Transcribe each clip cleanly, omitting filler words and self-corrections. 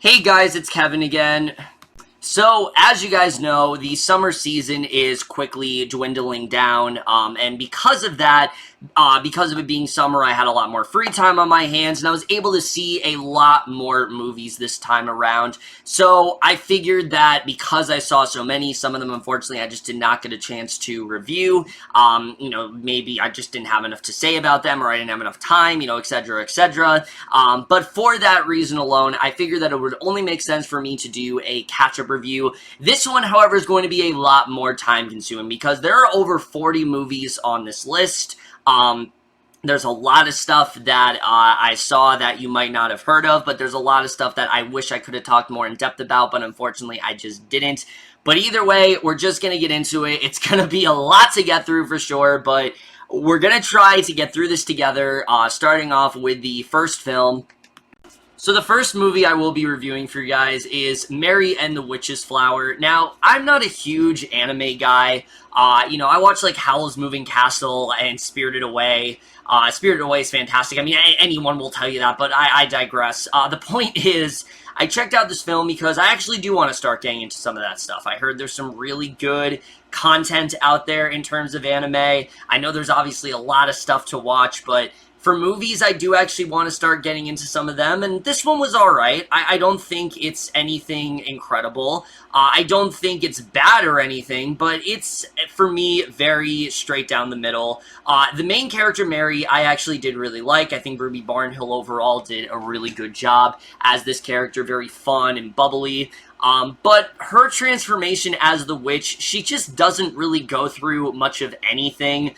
Hey guys, it's Kevin again. So, as you guys know, the summer season is quickly dwindling down, and because of that, because of it being summer, I had a lot more free time on my hands, and I was able to see a lot more movies this time around. So, I figured that because I saw so many, some of them, unfortunately, I just did not get a chance to review. Maybe I just didn't have enough to say about them, or I didn't have enough time, etc., etc. But for that reason alone, I figured that it would only make sense for me to do a catch-up review. This one, however, is going to be a lot more time-consuming because there are over 40 movies on this list. There's a lot of stuff that I saw that you might not have heard of, but there's a lot of stuff that I wish I could have talked more in depth about, but unfortunately I just didn't. But either way, we're just going to get into it. It's going to be a lot to get through for sure, but we're going to try to get through this together, starting off with the first film. So the first movie I will be reviewing for you guys is Mary and the Witch's Flower. Now, I'm not a huge anime guy. I watch like Howl's Moving Castle and Spirited Away. Spirited Away is fantastic. I mean, anyone will tell you that, but I digress. The point is, I checked out this film because I actually do want to start getting into some of that stuff. I heard there's some really good content out there in terms of anime. I know there's obviously a lot of stuff to watch, but for movies, I do actually want to start getting into some of them, and this one was alright. I don't think it's anything incredible. I don't think it's bad or anything, but it's, for me, very straight down the middle. The main character, Mary, I actually did really like. I think Ruby Barnhill overall did a really good job as this character, very fun and bubbly. But her transformation as the witch, she just doesn't really go through much of anything.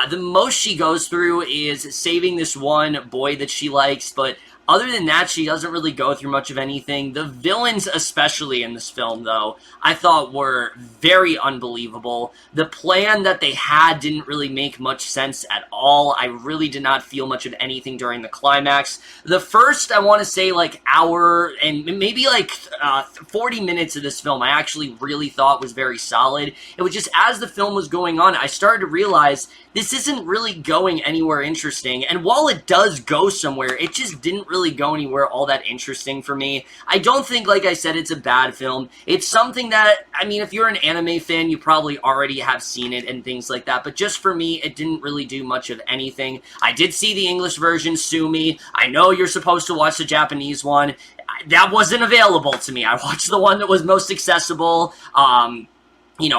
The most she goes through is saving this one boy that she likes, but other than that, she doesn't really go through much of anything. The villains, especially in this film, though, I thought were very unbelievable. The plan that they had didn't really make much sense at all. I really did not feel much of anything during the climax. The first, I want to say, like, hour and maybe, 40 minutes of this film, I actually really thought was very solid. It was just, as the film was going on, I started to realize this isn't really going anywhere interesting. And while it does go somewhere, it just didn't really go anywhere all that interesting for me. I don't think, like I said, it's a bad film. It's something that, I mean, if you're an anime fan, you probably already have seen it and things like that, but just for me, it didn't really do much of anything. I did see the English version, sue me. I know you're supposed to watch the Japanese one. That wasn't available to me. I watched the one that was most accessible.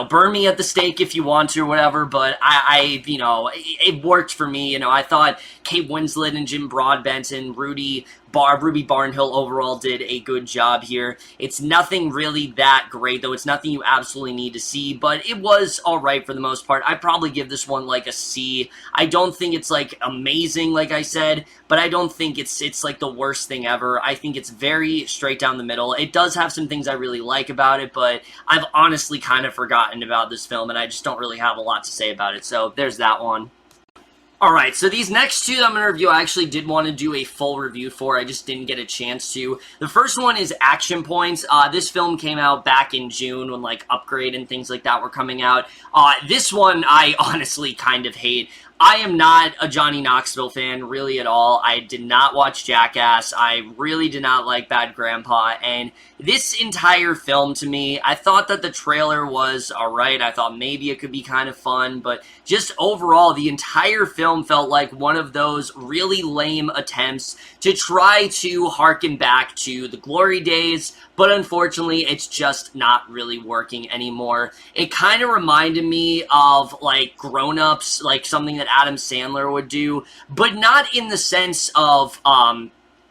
Burn me at the stake if you want to or whatever, but it worked for me. I thought Kate Winslet and Jim Broadbent and Ruby Barnhill overall did a good job here. It's nothing really that great, though. It's nothing you absolutely need to see, but it was alright for the most part. I'd probably give this one like a C. I don't think it's like amazing, like I said, but I don't think it's like the worst thing ever. I think it's very straight down the middle. It does have some things I really like about it, but I've honestly kind of forgotten about this film, and I just don't really have a lot to say about it, so there's that one. Alright, so these next two that I'm going to review, I actually did want to do a full review for. I just didn't get a chance to. The first one is Action Points. This film came out back in June when, Upgrade and things like that were coming out. This one I honestly kind of hate. I am not a Johnny Knoxville fan, really, at all. I did not watch Jackass. I really did not like Bad Grandpa, and this entire film, to me, I thought that the trailer was alright. I thought maybe it could be kind of fun, but just overall, the entire film felt like one of those really lame attempts to try to harken back to the glory days, but unfortunately, it's just not really working anymore. It kind of reminded me of, Grown Ups, something that Adam Sandler would do, but not in the sense of,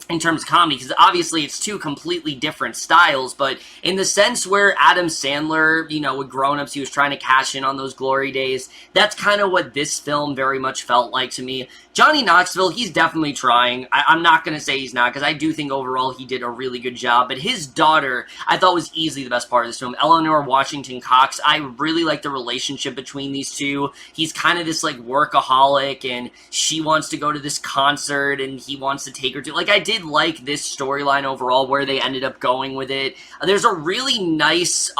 in terms of comedy, because obviously it's two completely different styles, but in the sense where Adam Sandler, with Grown Ups, he was trying to cash in on those glory days, that's kind of what this film very much felt like to me. Johnny Knoxville, he's definitely trying. I'm not going to say he's not, because I do think overall he did a really good job, but his daughter, I thought was easily the best part of this film. Eleanor Washington Cox, I really like the relationship between these two. He's kind of this, workaholic, and she wants to go to this concert, and he wants to take her to, I did did like this storyline overall, where they ended up going with it. There's a really nice,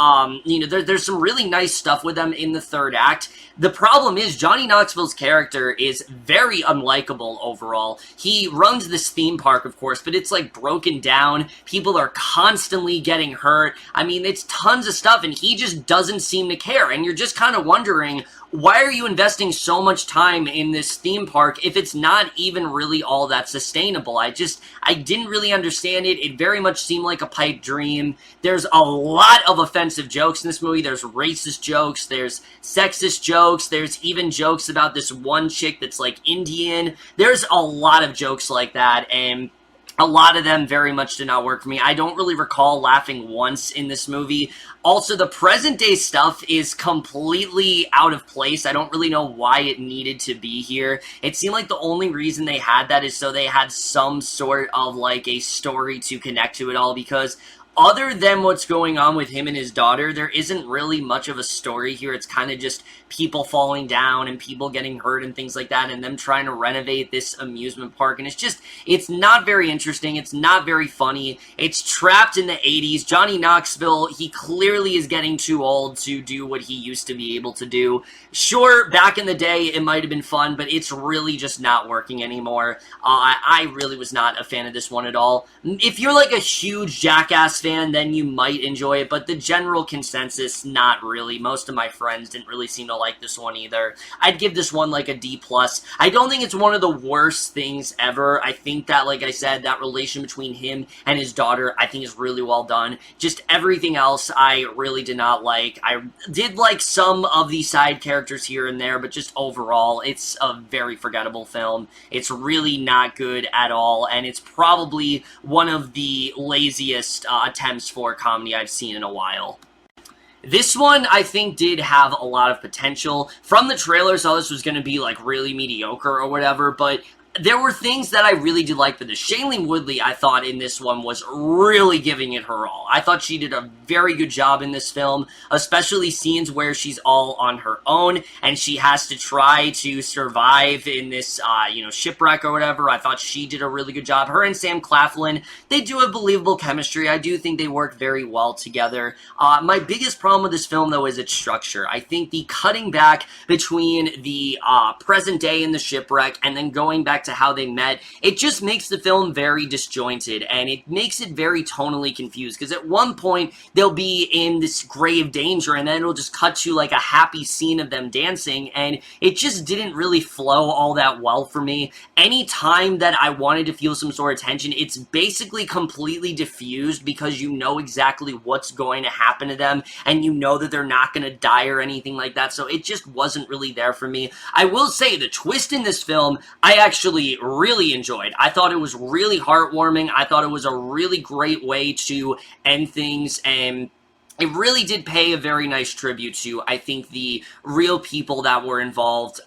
there's some really nice stuff with them in the third act. The problem is Johnny Knoxville's character is very unlikable overall. He runs this theme park, of course, but it's like broken down. People are constantly getting hurt. I mean, it's tons of stuff, and he just doesn't seem to care. And you're just kind of wondering, why are you investing so much time in this theme park if it's not even really all that sustainable? I didn't really understand it. It very much seemed like a pipe dream. There's a lot of offensive jokes in this movie. There's racist jokes. There's sexist jokes. There's even jokes about this one chick that's like Indian. There's a lot of jokes like that, and a lot of them very much did not work for me. I don't really recall laughing once in this movie. Also, the present day stuff is completely out of place. I don't really know why it needed to be here. It seemed like the only reason they had that is so they had some sort of like a story to connect to it all, because other than what's going on with him and his daughter, there isn't really much of a story here. It's kind of just people falling down and people getting hurt and things like that, and them trying to renovate this amusement park. And it's not very interesting. It's not very funny. It's trapped in the 80s. Johnny Knoxville, he clearly is getting too old to do what he used to be able to do. Sure, back in the day, it might have been fun, but it's really just not working anymore. I really was not a fan of this one at all. If you're like a huge Jackass fan, then you might enjoy it, but the general consensus, not really. Most of my friends didn't really seem to like this one either. I'd give this one like a D+. I don't think it's one of the worst things ever. I think that, like I said, that relation between him and his daughter, I think is really well done. Just everything else I really did not like. I did like some of the side characters here and there, but just overall, it's a very forgettable film. It's really not good at all, and it's probably one of the laziest attempts for comedy I've seen in a while. This one, I think, did have a lot of potential. From the trailers, I thought this was going to be, like, really mediocre or whatever, but there were things that I really did like for this. Shailene Woodley, I thought, in this one was really giving it her all. I thought she did a very good job in this film, especially scenes where she's all on her own and she has to try to survive in this, shipwreck or whatever. I thought she did a really good job. Her and Sam Claflin, they do have believable chemistry. I do think they work very well together. My biggest problem with this film, though, is its structure. I think the cutting back between the present day in the shipwreck and then going back to how they met, it just makes the film very disjointed, and it makes it very tonally confused, because at one point they'll be in this grave danger and then it'll just cut to like a happy scene of them dancing, and it just didn't really flow all that well for me. Any time that I wanted to feel some sort of tension, it's basically completely diffused, because you know exactly what's going to happen to them and you know that they're not going to die or anything like that, so it just wasn't really there for me. I will say the twist in this film I actually really enjoyed. I thought it was really heartwarming. I thought it was a really great way to end things, and it really did pay a very nice tribute to, I think, the real people that were involved,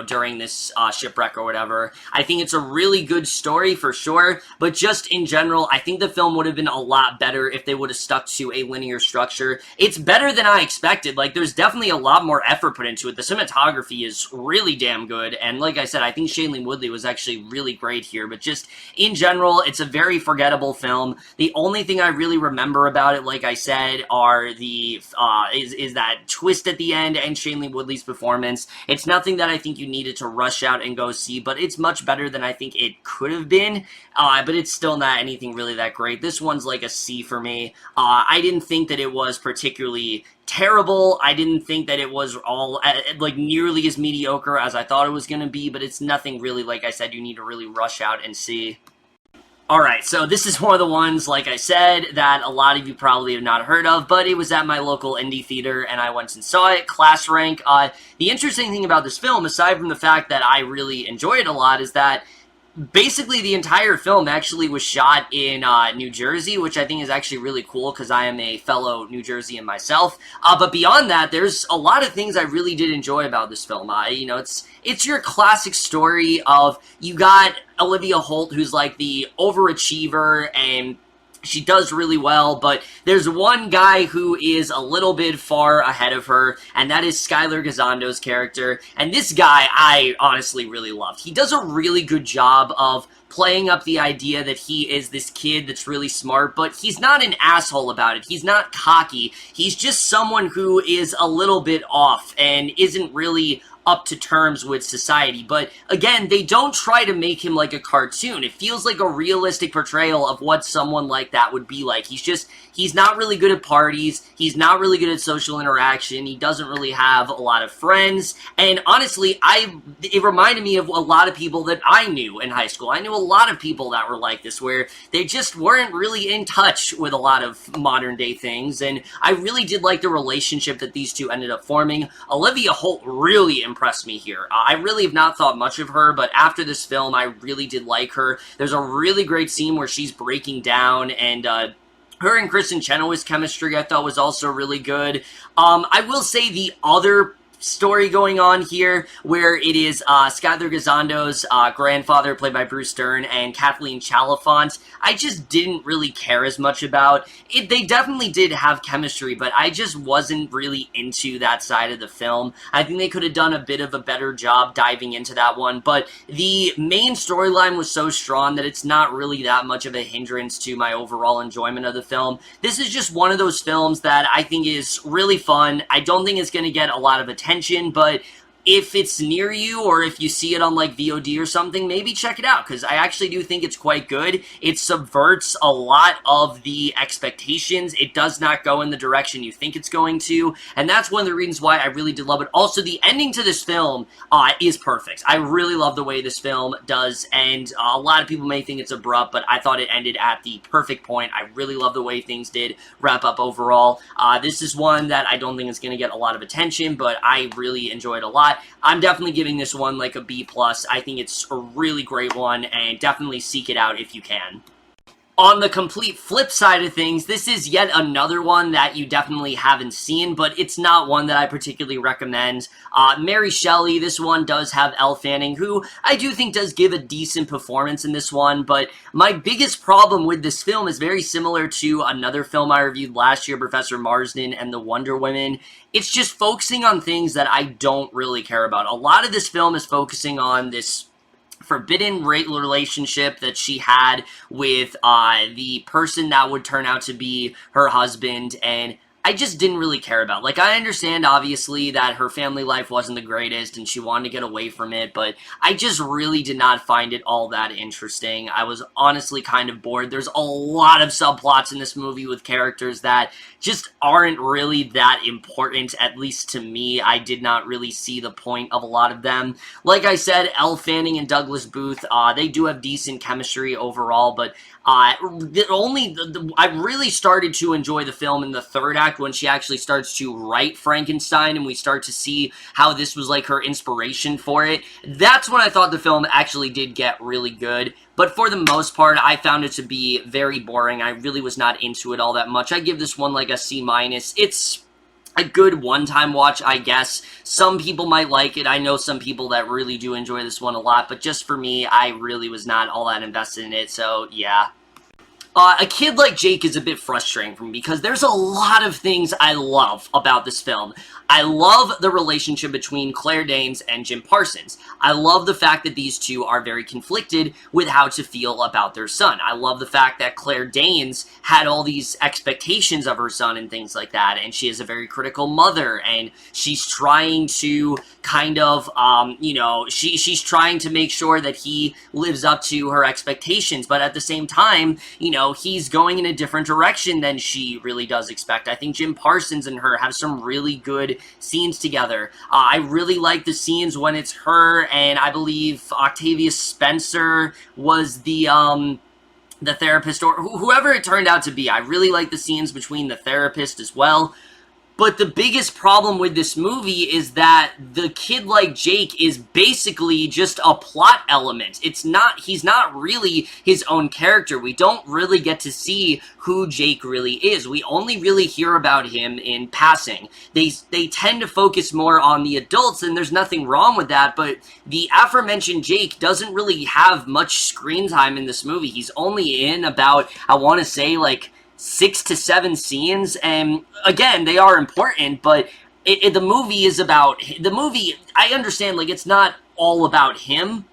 during this shipwreck or whatever. I think it's a really good story for sure, but just in general, I think the film would have been a lot better if they would have stuck to a linear structure. It's better than I expected. Like, there's definitely a lot more effort put into it. The cinematography is really damn good, and like I said, I think Shailene Woodley was actually really great here, but just in general, it's a very forgettable film. The only thing I really remember about it, like I said, are the is that twist at the end and Shailene Woodley's performance. It's nothing that I think you needed to rush out and go see, but it's much better than I think it could have been, but it's still not anything really that great. This one's like a C for me. I didn't think that it was particularly terrible. I didn't think that it was all nearly as mediocre as I thought it was going to be, but it's nothing really, like I said, you need to really rush out and see. Alright, so this is one of the ones, like I said, that a lot of you probably have not heard of, but it was at my local indie theater, and I went and saw it, Class Rank. The interesting thing about this film, aside from the fact that I really enjoy it a lot, is that basically the entire film actually was shot in New Jersey, which I think is actually really cool, because I am a fellow New Jerseyan myself. But beyond that, there's a lot of things I really did enjoy about this film. It's your classic story of, you got Olivia Holt, who's like the overachiever, and She does really well, but there's one guy who is a little bit far ahead of her, and that is Skylar Gazando's character. And this guy, I honestly really loved. He does a really good job of playing up the idea that he is this kid that's really smart, but he's not an asshole about it. He's not cocky. He's just someone who is a little bit off and isn't really up to terms with society. But again, they don't try to make him like a cartoon. It feels like a realistic portrayal of what someone like that would be like. He's not really good at parties. He's not really good at social interaction. He doesn't really have a lot of friends. And honestly, it reminded me of a lot of people that I knew in high school. I knew a lot of people that were like this, where they just weren't really in touch with a lot of modern day things. And I really did like the relationship that these two ended up forming. Olivia Holt really impressed me here. I really have not thought much of her, but after this film, I really did like her. There's a really great scene where she's breaking down, and her and Kristen Chenoweth's chemistry I thought was also really good. I will say the other story going on here, where it is Skylar Gazando's grandfather, played by Bruce Dern, and Kathleen Chalifant, I just didn't really care as much about. They definitely did have chemistry, but I just wasn't really into that side of the film. I think they could have done a bit of a better job diving into that one, but the main storyline was so strong that it's not really that much of a hindrance to my overall enjoyment of the film. This is just one of those films that I think is really fun. I don't think it's going to get a lot of attention, but if it's near you, or if you see it on like VOD or something, maybe check it out, because I actually do think it's quite good. It subverts a lot of the expectations. It does not go in the direction you think it's going to, and that's one of the reasons why I really did love it. Also, the ending to this film is perfect. I really love the way this film does, and a lot of people may think it's abrupt, but I thought it ended at the perfect point. I really love the way things did wrap up overall. This is one that I don't think is going to get a lot of attention, but I really enjoyed a lot. I'm definitely giving this one like a B+. I think it's a really great one, and definitely seek it out if you can. On the complete flip side of things, this is yet another one that you definitely haven't seen, but it's not one that I particularly recommend. Mary Shelley, this one does have Elle Fanning, who I do think does give a decent performance in this one, but my biggest problem with this film is very similar to another film I reviewed last year, Professor Marsden and the Wonder Women. It's just focusing on things that I don't really care about. A lot of this film is focusing on this forbidden relationship that she had with the person that would turn out to be her husband, and I just didn't really care about. Like, I understand, obviously, that her family life wasn't the greatest and she wanted to get away from it, but I just really did not find it all that interesting. I was honestly kind of bored. There's a lot of subplots in this movie with characters that just aren't really that important, at least to me. I did not really see the point of a lot of them. Like I said, Elle Fanning and Douglas Booth, they do have decent chemistry overall, but I really started to enjoy the film in the third act when she actually starts to write Frankenstein and we start to see how this was like her inspiration for it. That's when I thought the film actually did get really good. But for the most part, I found it to be very boring. I really was not into it all that much. I give this one like a C-. It's a good one-time watch, I guess. Some people might like it. I know some people that really do enjoy this one a lot, but just for me, I really was not all that invested in it, so yeah. A Kid Like Jake is a bit frustrating for me because there's a lot of things I love about this film. I love the relationship between Claire Danes and Jim Parsons. I love the fact that these two are very conflicted with how to feel about their son. I love the fact that Claire Danes had all these expectations of her son and things like that, and she is a very critical mother, and she's trying to kind of, she's trying to make sure that he lives up to her expectations, but at the same time, he's going in a different direction than she really does expect. I think Jim Parsons and her have some really good scenes together. I really like the scenes when it's her and I believe Octavia Spencer was the therapist, or whoever it turned out to be. I really like the scenes between the therapist as well. But the biggest problem with this movie is that the kid like Jake is basically just a plot element. He's not really his own character. We don't really get to see who Jake really is. We only really hear about him in passing. They tend to focus more on the adults, and there's nothing wrong with that, but the aforementioned Jake doesn't really have much screen time in this movie. He's only in about, I want to say, like 6 to 7 scenes, and again, they are important, but the movie is about, I understand, like, it's not all about him.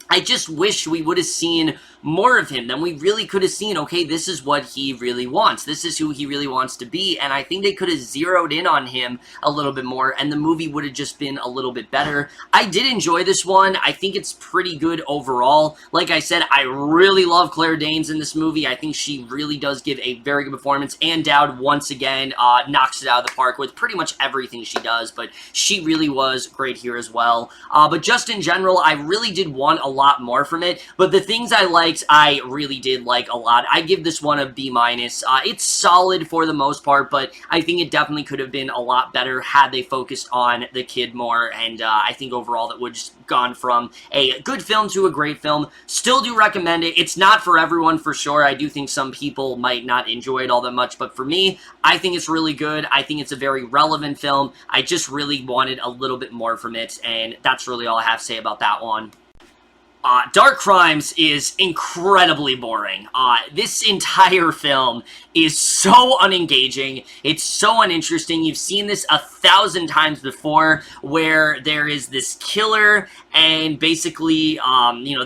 I just wish we would have seen more of him. Then we really could have seen, okay, this is what he really wants. This is who he really wants to be. And I think they could have zeroed in on him a little bit more, and the movie would have just been a little bit better. I did enjoy this one. I think it's pretty good overall. Like I said, I really love Claire Danes in this movie. I think she really does give a very good performance. Ann Dowd, once again, knocks it out of the park with pretty much everything she does, but she really was great here as well. But just in general, I really did want a lot more from it, but the things I liked, I really did like a lot. I give this one a B-. It's solid for the most part, but I think it definitely could have been a lot better had they focused on the kid more, and I think overall that would just gone from a good film to a great film. Still do recommend it. It's not for everyone for sure. I do think some people might not enjoy it all that much, but for me, I think it's really good. I think it's a very relevant film. I just really wanted a little bit more from it, and that's really all I have to say about that one. Dark Crimes is incredibly boring. This entire film is so unengaging. It's so uninteresting. You've seen this 1,000 times before, where there is this killer, and basically,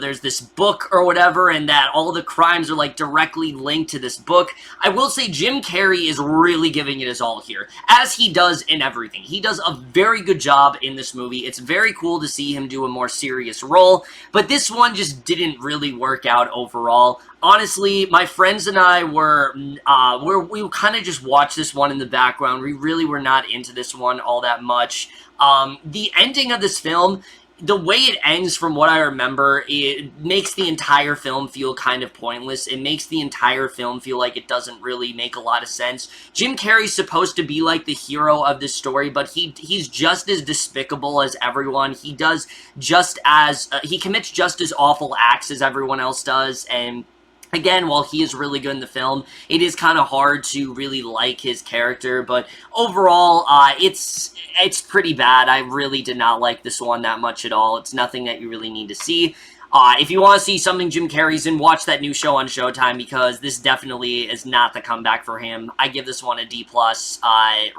there's this book or whatever, and that all the crimes are, like, directly linked to this book. I will say Jim Carrey is really giving it his all here, as he does in everything. He does a very good job in this movie. It's very cool to see him do a more serious role, but this one just didn't really work out overall. Honestly, my friends and I we kind of just watched this one in the background. We really were not into this one all that much. The ending of this film, the way it ends, from what I remember, it makes the entire film feel kind of pointless. It makes the entire film feel like it doesn't really make a lot of sense. Jim Carrey's supposed to be like the hero of this story, but he's just as despicable as everyone. He does just as, he commits just as awful acts as everyone else does, and again, while he is really good in the film, it is kind of hard to really like his character, but overall, it's pretty bad. I really did not like this one that much at all. It's nothing that you really need to see. If you want to see something Jim Carrey's in, watch that new show on Showtime, because this definitely is not the comeback for him. I give this one a D+.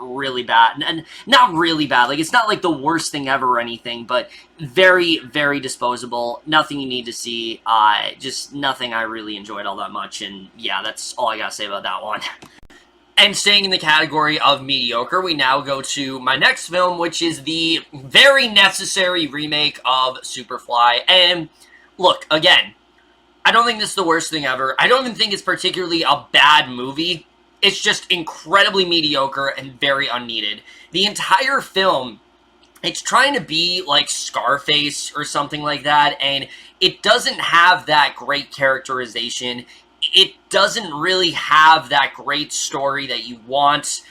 Really bad. And not really bad. Like, it's not like the worst thing ever or anything, but very, very disposable. Nothing you need to see. Just nothing I really enjoyed all that much. And yeah, that's all I gotta say about that one. And staying in the category of mediocre, we now go to my next film, which is the very necessary remake of Superfly. And look, again, I don't think this is the worst thing ever. I don't even think it's particularly a bad movie. It's just incredibly mediocre and very unneeded. The entire film, it's trying to be like Scarface or something like that, and it doesn't have that great characterization. It doesn't really have that great story that you want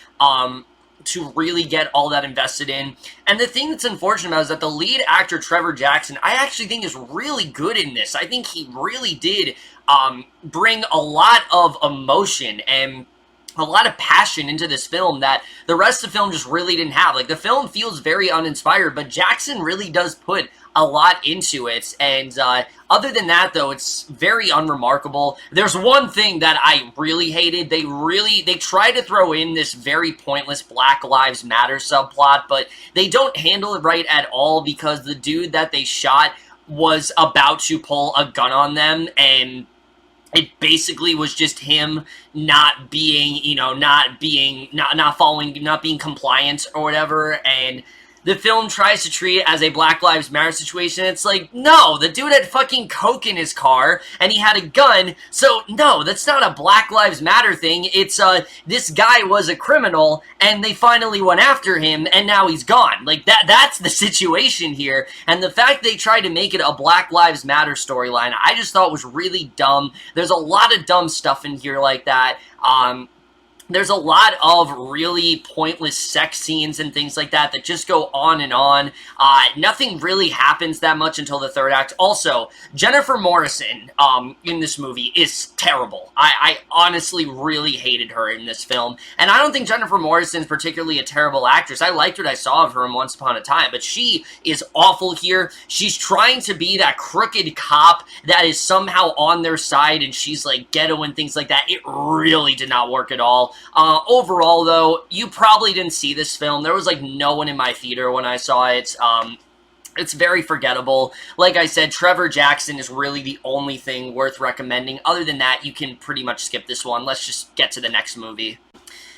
to really get all that invested in. And the thing that's unfortunate about it is that the lead actor, Trevor Jackson, I actually think is really good in this. I think he really did bring a lot of emotion and a lot of passion into this film that the rest of the film just really didn't have. Like, the film feels very uninspired, but Jackson really does put a lot into it, and other than that, though, it's very unremarkable. There's one thing that I really hated. They tried to throw in this very pointless Black Lives Matter subplot, but they don't handle it right at all, because the dude that they shot was about to pull a gun on them, and it basically was just him not being, not being compliant or whatever, and the film tries to treat it as a Black Lives Matter situation. It's like, no, the dude had fucking coke in his car, and he had a gun, so no, that's not a Black Lives Matter thing. It's, this guy was a criminal, and they finally went after him, and now he's gone. Like, that's the situation here, and the fact they tried to make it a Black Lives Matter storyline, I just thought was really dumb. There's a lot of dumb stuff in here like that. there's a lot of really pointless sex scenes and things like that that just go on and on. Nothing really happens that much until the third act. Also, Jennifer Morrison in this movie is terrible. I honestly really hated her in this film. And I don't think Jennifer Morrison is particularly a terrible actress. I liked what I saw of her in Once Upon a Time, but she is awful here. She's trying to be that crooked cop that is somehow on their side, and she's like ghetto and things like that. It really did not work at all. Overall, though, you probably didn't see this film. There was, like, no one in my theater when I saw it. It's very forgettable. Like I said, Trevor Jackson is really the only thing worth recommending. Other than that, you can pretty much skip this one. Let's just get to the next movie.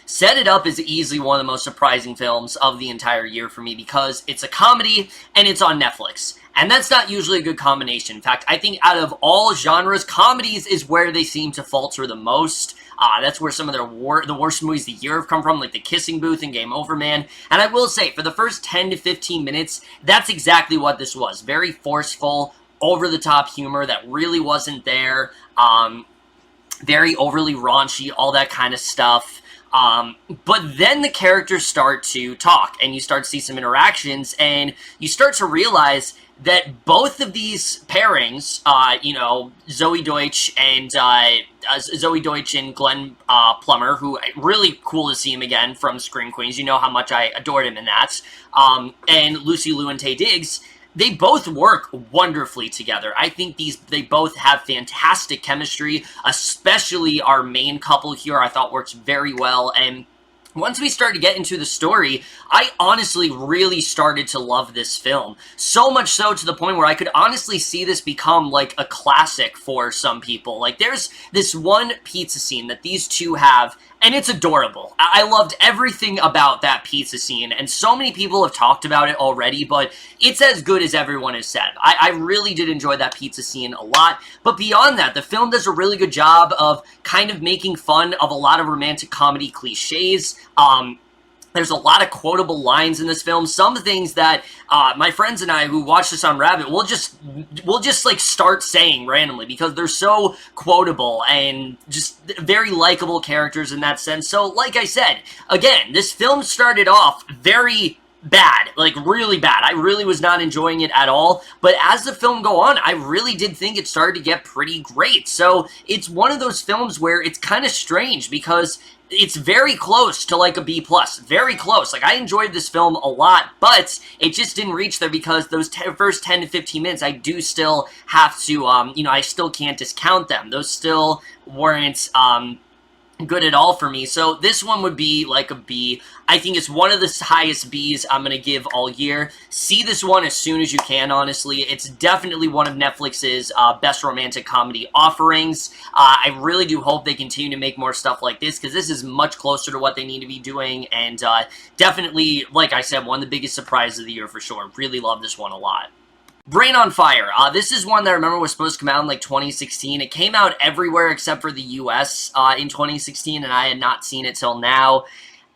Set It Up is easily one of the most surprising films of the entire year for me because it's a comedy and it's on Netflix. And that's not usually a good combination. In fact, I think out of all genres, comedies is where they seem to falter the most. That's where some of the worst movies of the year have come from, like The Kissing Booth and Game Over Man. And I will say, for the first 10 to 15 minutes, that's exactly what this was. Very forceful, over-the-top humor that really wasn't there. Very overly raunchy, all that kind of stuff. But then the characters start to talk, and you start to see some interactions, and you start to realize that both of these pairings, Zoe Deutsch and Glenn Plummer, who really cool to see him again from Scream Queens. You know how much I adored him in that. And Lucy Liu and Taye Diggs, they both work wonderfully together. I think they both have fantastic chemistry, especially our main couple here I thought works very well. And once we started to get into the story, I honestly really started to love this film. So much so to the point where I could honestly see this become like a classic for some people. Like there's this one pizza scene that these two have, and it's adorable. I loved everything about that pizza scene, and so many people have talked about it already, but it's as good as everyone has said. I really did enjoy that pizza scene a lot, but beyond that, the film does a really good job of kind of making fun of a lot of romantic comedy cliches. There's a lot of quotable lines in this film. Some things that my friends and I who watch this on Rabbit, we'll just like start saying randomly because they're so quotable and just very likable characters in that sense. So, like I said, again, this film started off very bad, like really bad. I really was not enjoying it at all, but as the film go on, I really did think it started to get pretty great. So it's one of those films where it's kind of strange because it's very close to like a B+, very close. Like I enjoyed this film a lot, but it just didn't reach there because those first 10 to 15 minutes, I do still have to, I still can't discount them. Those still weren't, good at all for me. So this one would be like a B. I think it's one of the highest Bs I'm going to give all year. See this one as soon as you can, honestly. It's definitely one of Netflix's best romantic comedy offerings. I really do hope they continue to make more stuff like this because this is much closer to what they need to be doing, and definitely, like I said, one of the biggest surprises of the year for sure. Really love this one a lot. Brain on Fire. This is one that I remember was supposed to come out in like 2016. It came out everywhere except for the US in 2016, and I had not seen it till now.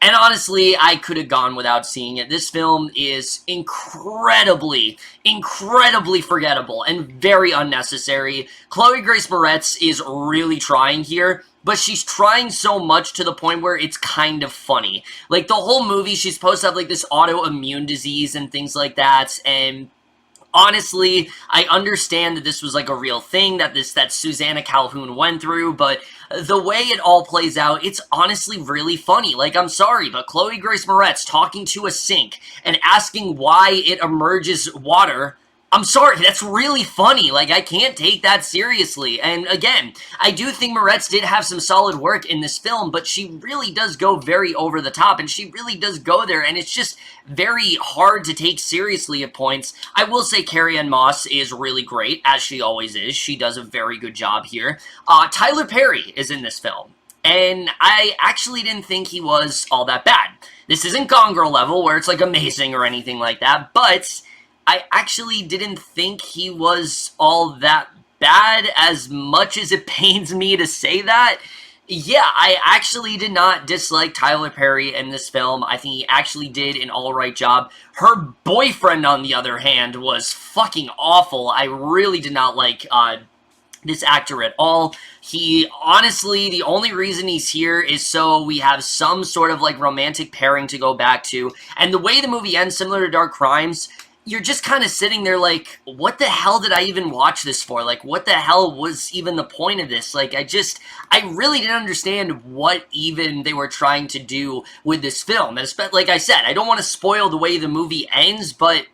And honestly, I could have gone without seeing it. This film is incredibly forgettable and very unnecessary. Chloe Grace Moretz is really trying here, but she's trying so much to the point where it's kind of funny. Like, the whole movie, she's supposed to have like this autoimmune disease and things like that, and honestly, I understand that this was like a real thing that Susanna Calhoun went through, but the way it all plays out, it's honestly really funny. Like, I'm sorry, but Chloe Grace Moretz talking to a sink and asking why it emerges water, I'm sorry, that's really funny. Like, I can't take that seriously. And again, I do think Moretz did have some solid work in this film, but she really does go very over the top, and she really does go there, and it's just very hard to take seriously at points. I will say Carrie-Anne Moss is really great, as she always is. She does a very good job here. Tyler Perry is in this film, and I actually didn't think he was all that bad. This isn't Gone Girl level, where it's like amazing or anything like that, but I actually didn't think he was all that bad, as much as it pains me to say that. Yeah, I actually did not dislike Tyler Perry in this film. I think he actually did an alright job. Her boyfriend, on the other hand, was fucking awful. I really did not like this actor at all. He, honestly, the only reason he's here is so we have some sort of, like, romantic pairing to go back to. And the way the movie ends, similar to Dark Crimes, you're just kind of sitting there like, what the hell did I even watch this for? Like, what the hell was even the point of this? Like, I really didn't understand what even they were trying to do with this film. And like I said, I don't want to spoil the way the movie ends, but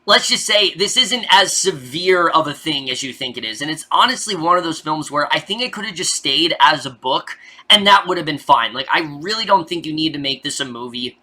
let's just say this isn't as severe of a thing as you think it is. And it's honestly one of those films where I think it could have just stayed as a book, and that would have been fine. Like, I really don't think you need to make this a movie.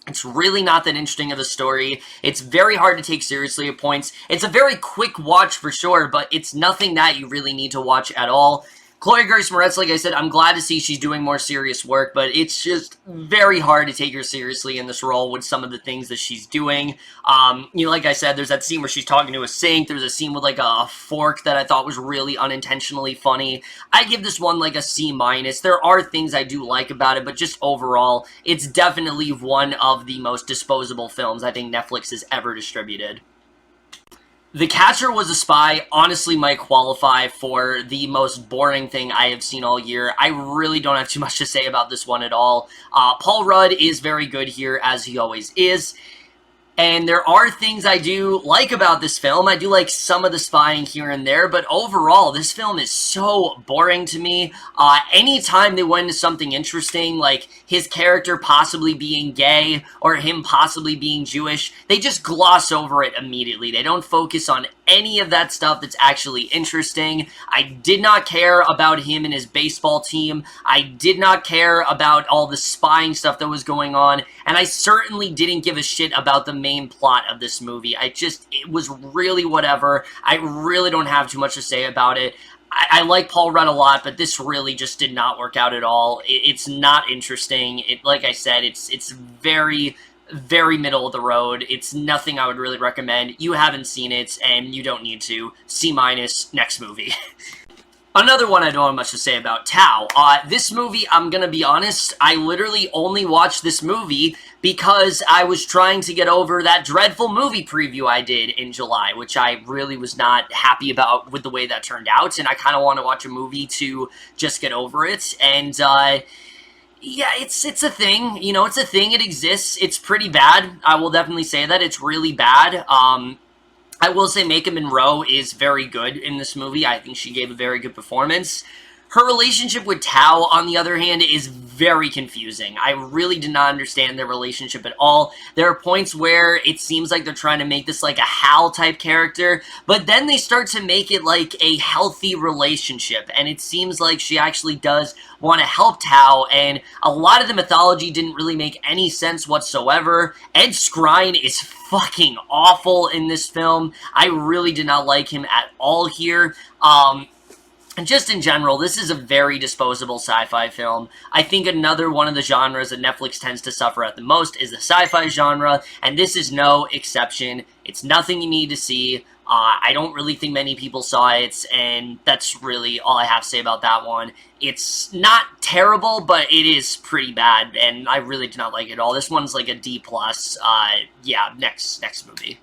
It's really not that interesting of a story. It's very hard to take seriously at points. It's a very quick watch for sure, but it's nothing that you really need to watch at all. Chloe Grace Moretz, like I said, I'm glad to see she's doing more serious work, but it's just very hard to take her seriously in this role with some of the things that she's doing. Like I said, there's that scene where she's talking to a sink. There's a scene with, like, a fork that I thought was really unintentionally funny. I give this one, like, a C-. There are things I do like about it, but just overall, it's definitely one of the most disposable films I think Netflix has ever distributed. Thecatcher Was a Spy honestly might qualify for the most boring thing I have seen all year. I really don't have too much to say about this one at all. Paul Rudd is very good here, as he always is. And there are things I do like about this film. I do like some of the spying here and there, but overall, this film is so boring to me. Anytime they went into something interesting, like his character possibly being gay or him possibly being Jewish, they just gloss over it immediately. They don't focus on any of that stuff that's actually interesting. I did not care about him and his baseball team. I did not care about all the spying stuff that was going on, and I certainly didn't give a shit about the main plot of this movie. It was really whatever. I really don't have too much to say about it. I like Paul Rudd a lot, but this really just did not work out at all. It's not interesting. Like I said, it's very middle of the road. It's nothing I would really recommend. You haven't seen it, and you don't need to. C-, next movie. Another one I don't have much to say about, Tao. This movie, I'm gonna be honest, I literally only watched this movie because I was trying to get over that dreadful movie preview I did in July, which I really was not happy about with the way that turned out, and I kind of want to watch a movie to just get over it, and, yeah, it's a thing. You know, it's a thing. It exists. It's pretty bad. I will definitely say that. It's really bad. I will say Maika Monroe is very good in this movie. I think she gave a very good performance. Her relationship with Tao, on the other hand, is very confusing. I really did not understand their relationship at all. There are points where it seems like they're trying to make this like a Hal-type character, but then they start to make it like a healthy relationship, and it seems like she actually does want to help Tao, and a lot of the mythology didn't really make any sense whatsoever. Ed Skrein is fucking awful in this film. I really did not like him at all here. And just in general, this is a very disposable sci-fi film. I think another one of the genres that Netflix tends to suffer at the most is the sci-fi genre, and this is no exception. It's nothing you need to see. I don't really think many people saw it, and that's really all I have to say about that one. It's not terrible, but it is pretty bad, and I really do not like it at all. This one's like a D+. Yeah, next movie.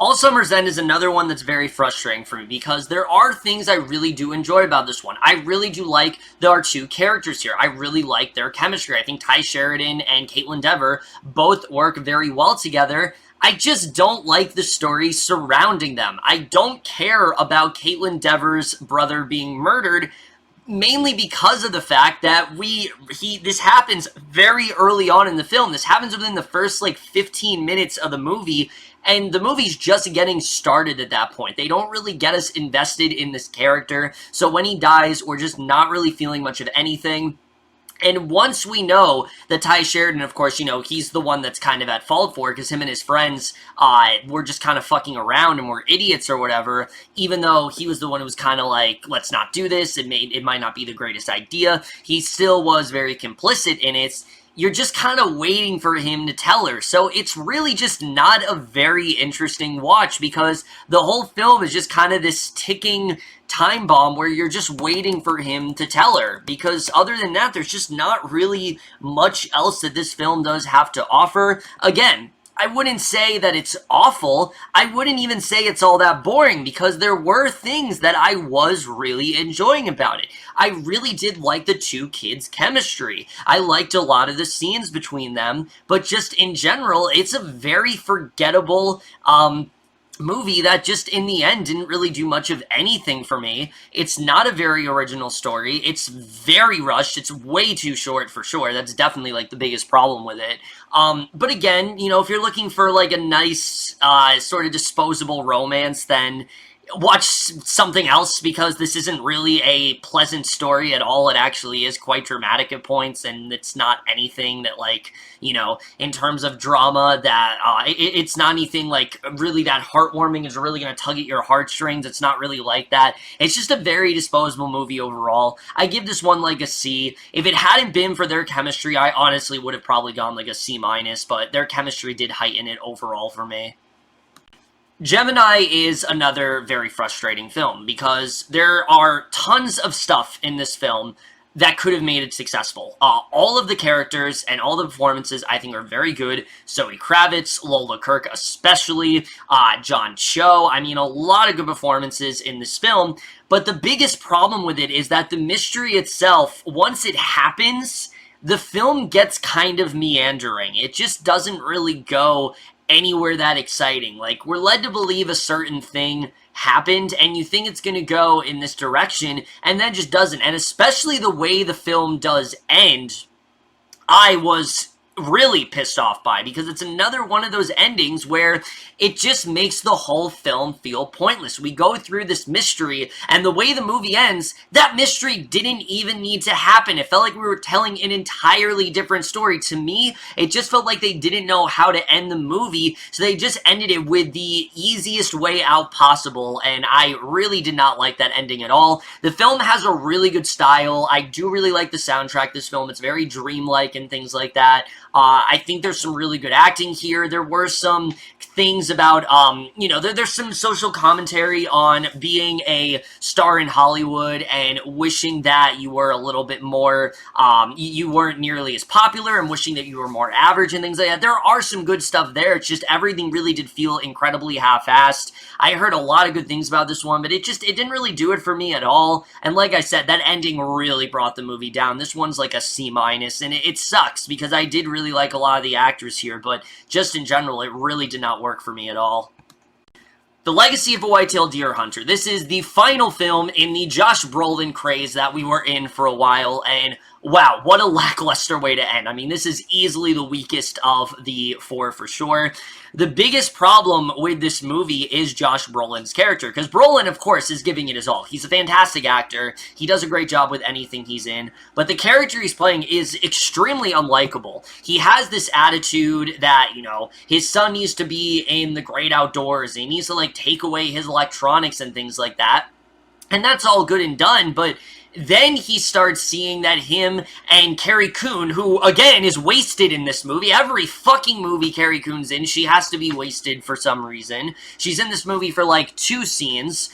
All Summer's End is another one that's very frustrating for me because there are things I really do enjoy about this one. I really do like our two characters here. I really like their chemistry. I think Ty Sheridan and Caitlin Dever both work very well together. I just don't like the story surrounding them. I don't care about Caitlin Dever's brother being murdered, mainly because of the fact that this happens very early on in the film. This happens within the first, 15 minutes of the movie, and the movie's just getting started at that point. They don't really get us invested in this character, so when he dies, we're just not really feeling much of anything. And once we know that Ty Sheridan, of course, he's the one that's kind of at fault for it, because him and his friends were just kind of fucking around and were idiots or whatever, even though he was the one who was kind of like, let's not do this, it might not be the greatest idea. He still was very complicit in it. You're just kind of waiting for him to tell her. So it's really just not a very interesting watch, because the whole film is just kind of this ticking time bomb where you're just waiting for him to tell her, because other than that, there's just not really much else that this film does have to offer. Again, I wouldn't say that it's awful. I wouldn't even say it's all that boring, because there were things that I was really enjoying about it. I really did like the two kids' chemistry. I liked a lot of the scenes between them, but just in general, it's a very forgettable, movie that just in the end didn't really do much of anything for me. It's not a very original story. It's very rushed. It's way too short for sure. That's definitely like the biggest problem with it. But again, you know, if you're looking for like a nice sort of disposable romance, then watch something else, because this isn't really a pleasant story at all. It actually is quite dramatic at points, and it's not anything that, like, you know, in terms of drama, that it's not anything like really that heartwarming. It's really going to tug at your heartstrings. It's not really like that. It's just a very disposable movie overall. I give this one like a C. If it hadn't been for their chemistry, I honestly would have probably gone like a C-, but their chemistry did heighten it overall for me. Gemini is another very frustrating film, because there are tons of stuff in this film that could have made it successful. All of the characters and all the performances, I think, are very good. Zoe Kravitz, Lola Kirk especially, John Cho. I mean, a lot of good performances in this film, but the biggest problem with it is that the mystery itself, once it happens, the film gets kind of meandering. It just doesn't really go anywhere that exciting. Like, we're led to believe a certain thing happened, and you think it's gonna go in this direction, and then just doesn't. And especially the way the film does end, I was really pissed off by, because it's another one of those endings where it just makes the whole film feel pointless. We go through this mystery, and the way the movie ends, that mystery didn't even need to happen. It felt like we were telling an entirely different story. To me, it just felt like they didn't know how to end the movie, so they just ended it with the easiest way out possible, and I really did not like that ending at all. The film has a really good style. I do really like the soundtrack this film. It's very dreamlike and things like that. I think there's some really good acting here. There were some things about, you know, there's some social commentary on being a star in Hollywood and wishing that you were a little bit more, you weren't nearly as popular, and wishing that you were more average and things like that. There are some good stuff there. It's just everything really did feel incredibly half-assed. I heard a lot of good things about this one, but it didn't really do it for me at all. And like I said, that ending really brought the movie down. This one's like a C-, and it sucks, because I did really like a lot of the actors here, but just in general, it really did not work for me at all. The Legacy of a White-tailed Deer Hunter. This is the final film in the Josh Brolin craze that we were in for a while, and wow, what a lackluster way to end. I mean, this is easily the weakest of the four for sure. The biggest problem with this movie is Josh Brolin's character, because Brolin, of course, is giving it his all. He's a fantastic actor. He does a great job with anything he's in, but the character he's playing is extremely unlikable. He has this attitude that, you know, his son needs to be in the great outdoors, and he needs to, like, take away his electronics and things like that. And that's all good and done, but then he starts seeing that him and Carrie Coon, who, again, is wasted in this movie. Every fucking movie Carrie Coon's in, she has to be wasted for some reason. She's in this movie for, like, 2 scenes.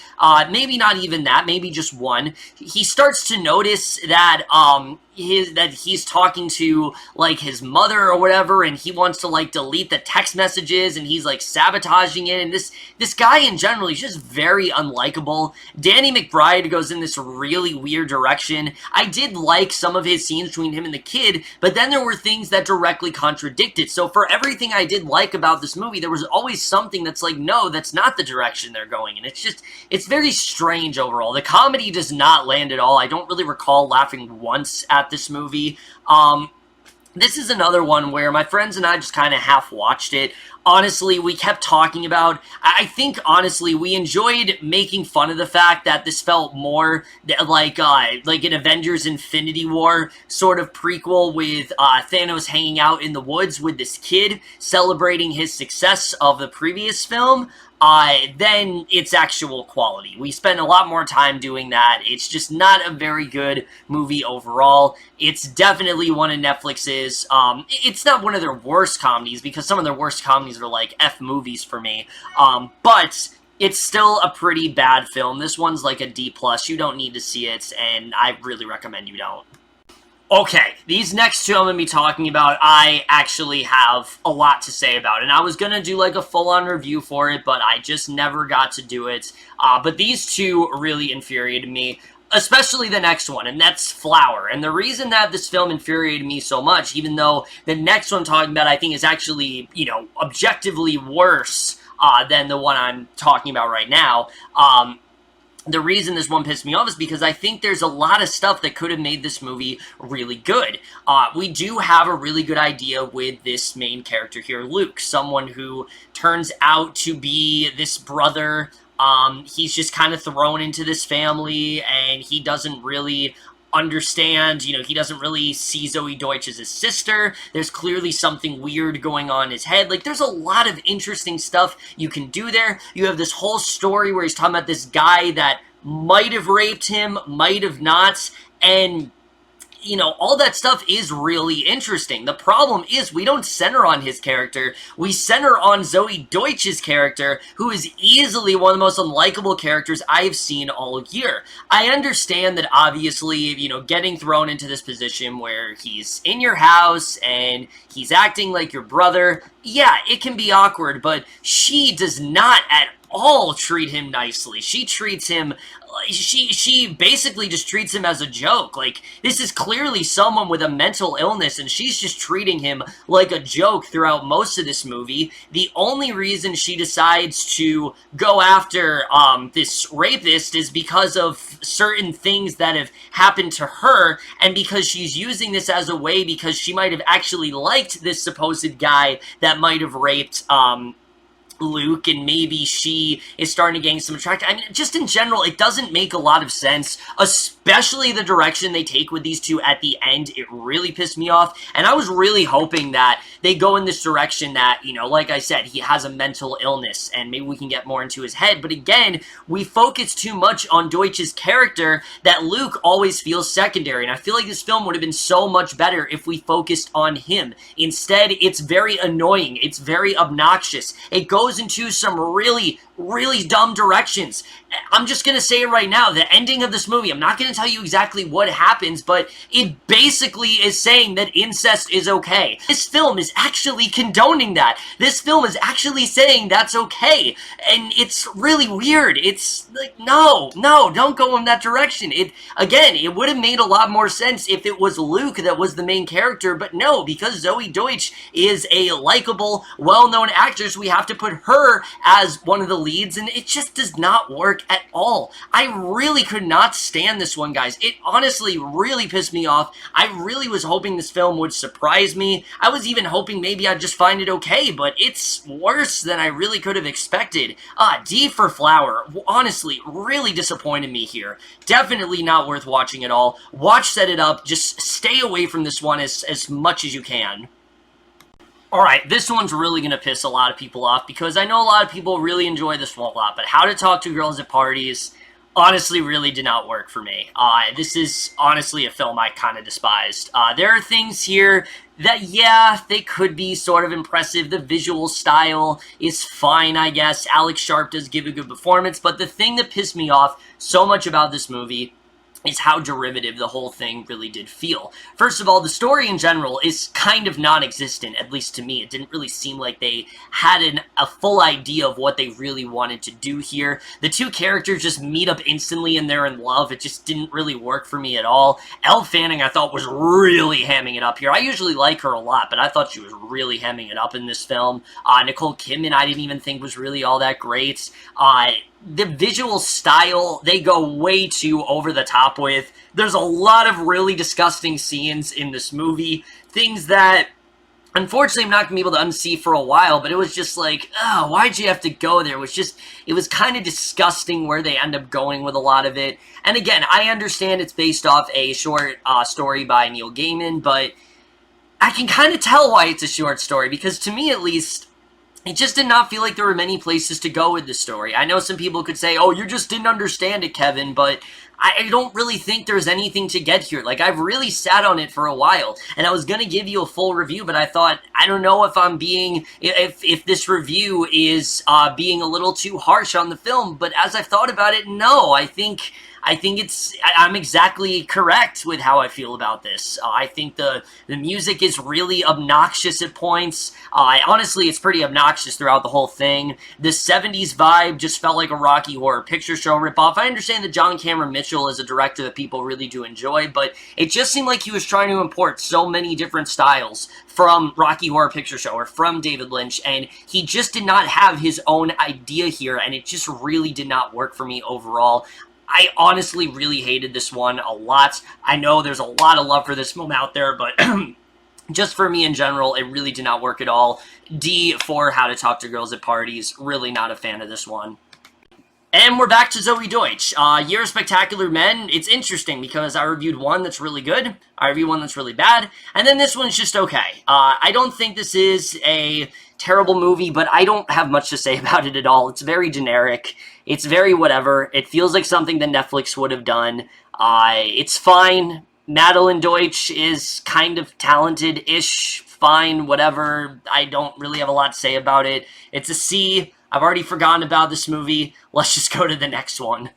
Maybe not even that, maybe just 1. He starts to notice that, that he's talking to, like, his mother or whatever, and he wants to, like, delete the text messages, and he's, like, sabotaging it, and this guy in general, he's just very unlikable. Danny McBride goes in this really weird direction. I did like some of his scenes between him and the kid, but then there were things that directly contradicted. So for everything I did like about this movie, there was always something that's like, no, that's not the direction they're going in. It's very strange overall. The comedy does not land at all. I don't really recall laughing once at this movie. This is another one where my friends and I just kind of half watched it. Honestly, we kept talking about, I think, honestly, we enjoyed making fun of the fact that this felt more like an Avengers Infinity War sort of prequel with Thanos hanging out in the woods with this kid, celebrating his success of the previous film. Then it's actual quality. We spend a lot more time doing that. It's just not a very good movie overall. It's definitely one of Netflix's, it's not one of their worst comedies, because some of their worst comedies are like F movies for me, but it's still a pretty bad film. This one's like a D+. You don't need to see it, and I really recommend you don't. Okay, these next two I'm going to be talking about, I actually have a lot to say about. And I was going to do like a full-on review for it, but I just never got to do it. But these two really infuriated me, especially the next one, and that's Flower. And the reason that this film infuriated me so much, even though the next one I'm talking about I think is actually, objectively worse than the one I'm talking about right now, the reason this one pissed me off is because I think there's a lot of stuff that could have made this movie really good. We do have a really good idea with this main character here, Luke, someone who turns out to be this brother. He's just kind of thrown into this family, and he doesn't really understand, he doesn't really see Zoe Deutsch as his sister. There's clearly something weird going on in his head. Like, there's a lot of interesting stuff you can do there. You have this whole story where he's talking about this guy that might have raped him, might have not, and all that stuff is really interesting. The problem is we don't center on his character. We center on Zoe Deutsch's character, who is easily one of the most unlikable characters I've seen all year. I understand that obviously, getting thrown into this position where he's in your house and he's acting like your brother, yeah, it can be awkward, but she does not at all treat him nicely. She treats him, she basically just treats him as a joke. Like, this is clearly someone with a mental illness, and she's just treating him like a joke throughout most of this movie. The only reason she decides to go after this rapist is because of certain things that have happened to her, and because she's using this as a way because she might have actually liked this supposed guy that might have raped Luke, and maybe she is starting to gain some attraction. I mean, just in general, it doesn't make a lot of sense, especially the direction they take with these two at the end. It really pissed me off, and I was really hoping that they go in this direction that, like I said, he has a mental illness, and maybe we can get more into his head, but again, we focus too much on Deutsch's character that Luke always feels secondary, and I feel like this film would have been so much better if we focused on him. Instead, it's very annoying, it's very obnoxious, it goes into some really, really dumb directions. I'm just going to say it right now, the ending of this movie, I'm not going to tell you exactly what happens, but it basically is saying that incest is okay. This film is actually condoning that. This film is actually saying that's okay, and it's really weird. It's like, no, don't go in that direction. Again, it would have made a lot more sense if it was Luke that was the main character, but no, because Zoe Deutsch is a likable, well-known actress, we have to put her as one of the leads, and it just does not work at all. I really could not stand this one, guys. It honestly really pissed me off. I really was hoping this film would surprise me. I was even hoping maybe I'd just find it okay, but it's worse than I really could have expected. D for Flower, honestly, really disappointed me here. Definitely not worth watching at all. Watch Set It Up. Just stay away from this one as much as you can. Alright, this one's really going to piss a lot of people off because I know a lot of people really enjoy this one a lot, but How to Talk to Girls at Parties honestly really did not work for me. This is honestly a film I kind of despised. There are things here that, yeah, they could be sort of impressive. The visual style is fine, I guess. Alex Sharp does give a good performance, but the thing that pissed me off so much about this movie is how derivative the whole thing really did feel. First of all, the story in general is kind of non-existent, at least to me. It didn't really seem like they had a full idea of what they really wanted to do here. The two characters just meet up instantly and they're in love. It just didn't really work for me at all. Elle Fanning, I thought, was really hamming it up here. I usually like her a lot, but I thought she was really hamming it up in this film. Nicole Kidman, I didn't even think was really all that great. The visual style, they go way too over the top with. There's a lot of really disgusting scenes in this movie. Things that, unfortunately, I'm not going to be able to unsee for a while, but it was just like, oh, why'd you have to go there? It was kind of disgusting where they end up going with a lot of it. And again, I understand it's based off a short story by Neil Gaiman, but I can kind of tell why it's a short story, because to me at least, it just did not feel like there were many places to go with the story. I know some people could say, oh, you just didn't understand it, Kevin, but I don't really think there's anything to get here. Like, I've really sat on it for a while, and I was going to give you a full review, but I thought, I don't know if I'm being, if this review is being a little too harsh on the film, but as I've thought about it, no, I think I think I'm exactly correct with how I feel about this. I think the music is really obnoxious at points. Honestly, it's pretty obnoxious throughout the whole thing. The 70s vibe just felt like a Rocky Horror Picture Show ripoff. I understand that John Cameron Mitchell is a director that people really do enjoy, but it just seemed like he was trying to import so many different styles from Rocky Horror Picture Show or from David Lynch, and he just did not have his own idea here, and it just really did not work for me overall. I honestly really hated this one a lot. I know there's a lot of love for this film out there, but just for me in general, it really did not work at all. D for How to Talk to Girls at Parties. Really not a fan of this one. And we're back to Zoe Deutch. Year of Spectacular Men. It's interesting because I reviewed one that's really good, I reviewed one that's really bad, and then this one's just okay. I don't think this is a terrible movie, but I don't have much to say about it at all. It's very generic. It's very whatever. It feels like something that Netflix would have done. It's fine. Madeline Deutsch is kind of talented-ish. Fine, whatever. I don't really have a lot to say about it. It's a C. I've already forgotten about this movie. Let's just go to the next one.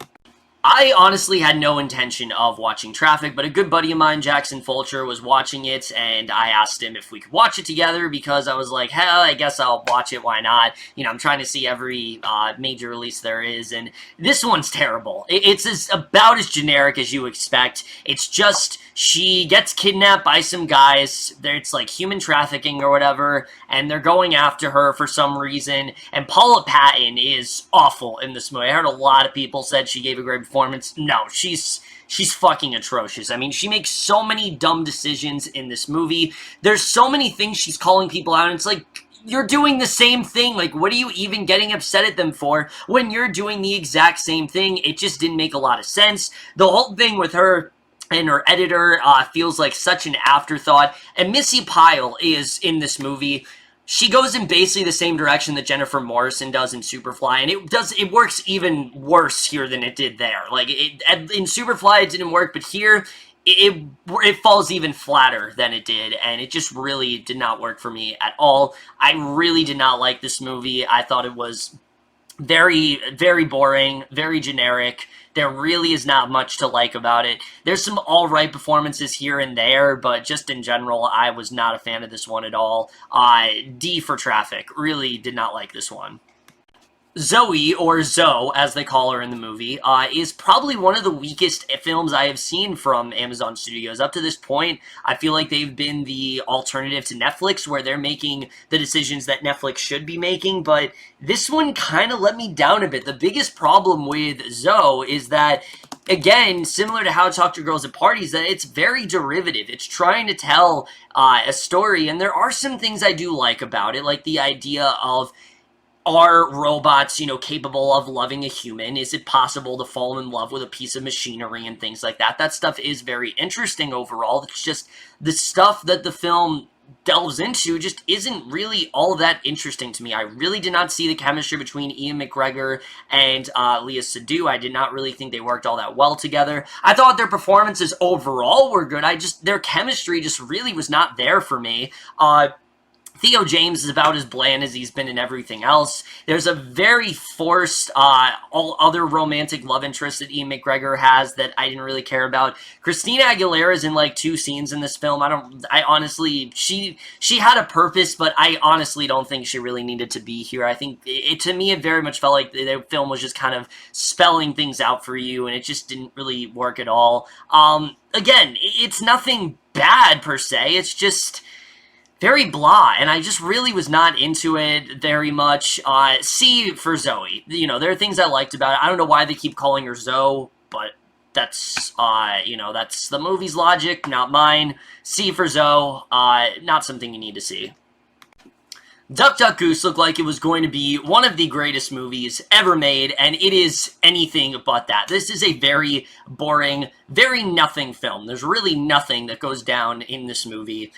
I honestly had no intention of watching Traffic, but a good buddy of mine, Jackson Fulcher, was watching it, and I asked him if we could watch it together because I was like, hell, I guess I'll watch it, why not? You know, I'm trying to see every major release there is, and this one's terrible. It's about as generic as you expect. It's just, she gets kidnapped by some guys, it's like human trafficking or whatever, and they're going after her for some reason, and Paula Patton is awful in this movie. I heard a lot of people said she gave a great performance. No, she's fucking atrocious. I mean, she makes so many dumb decisions in this movie. There's so many things she's calling people out, and it's like, you're doing the same thing. Like, what are you even getting upset at them for when you're doing the exact same thing? It just didn't make a lot of sense. The whole thing with her and her editor feels like such an afterthought. And Missy Pyle is in this movie. She goes in basically the same direction that Jennifer Morrison does in Superfly, and it works even worse here than it did there. Like, in Superfly it didn't work, but here it falls even flatter than it did, and it just really did not work for me at all. I really did not like this movie. I thought it was very, very boring, very generic. There really is not much to like about it. There's some alright performances here and there, but just in general, I was not a fan of this one at all. D for Traffic. Really did not like this one. Zoe, or Zoe, as they call her in the movie, is probably one of the weakest films I have seen from Amazon Studios. Up to this point, I feel like they've been the alternative to Netflix, where they're making the decisions that Netflix should be making, but this one kind of let me down a bit. The biggest problem with Zoe is that, again, similar to How to Talk to Girls at Parties, that it's very derivative. It's trying to tell a story, and there are some things I do like about it, like the idea of, are robots, capable of loving a human? Is it possible to fall in love with a piece of machinery and things like that? That stuff is very interesting overall. It's just the stuff that the film delves into just isn't really all that interesting to me. I really did not see the chemistry between Ian McGregor and Léa Seydoux. I did not really think they worked all that well together. I thought their performances overall were good. Their chemistry just really was not there for me. Theo James is about as bland as he's been in everything else. There's a very forced, all other romantic love interest that Ian McGregor has that I didn't really care about. Christina Aguilera is in like 2 scenes in this film. I honestly, she had a purpose, but I honestly don't think she really needed to be here. I think, to me, it very much felt like the film was just kind of spelling things out for you, and it just didn't really work at all. Again, it's nothing bad per se. It's just very blah, and I just really was not into it very much. C for Zoe. There are things I liked about it. I don't know why they keep calling her Zoe, but that's, that's the movie's logic, not mine. C for Zoe. Not something you need to see. Duck, Duck, Goose looked like it was going to be one of the greatest movies ever made, and it is anything but that. This is a very boring, very nothing film. There's really nothing that goes down in this movie.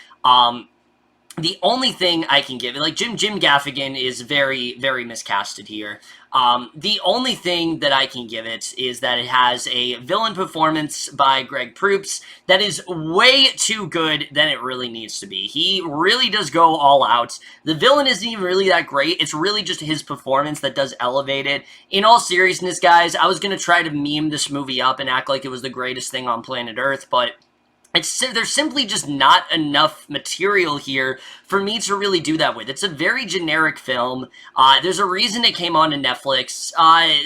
the only thing I can give it, like Jim Gaffigan is very, very miscasted here. The only thing that I can give it is that it has a villain performance by Greg Proops that is way too good than it really needs to be. He really does go all out. The villain isn't even really that great. It's really just his performance that does elevate it. In all seriousness, guys, I was going to try to meme this movie up and act like it was the greatest thing on planet Earth, but there's simply just not enough material here for me to really do that with. It's a very generic film. There's a reason it came on to Netflix.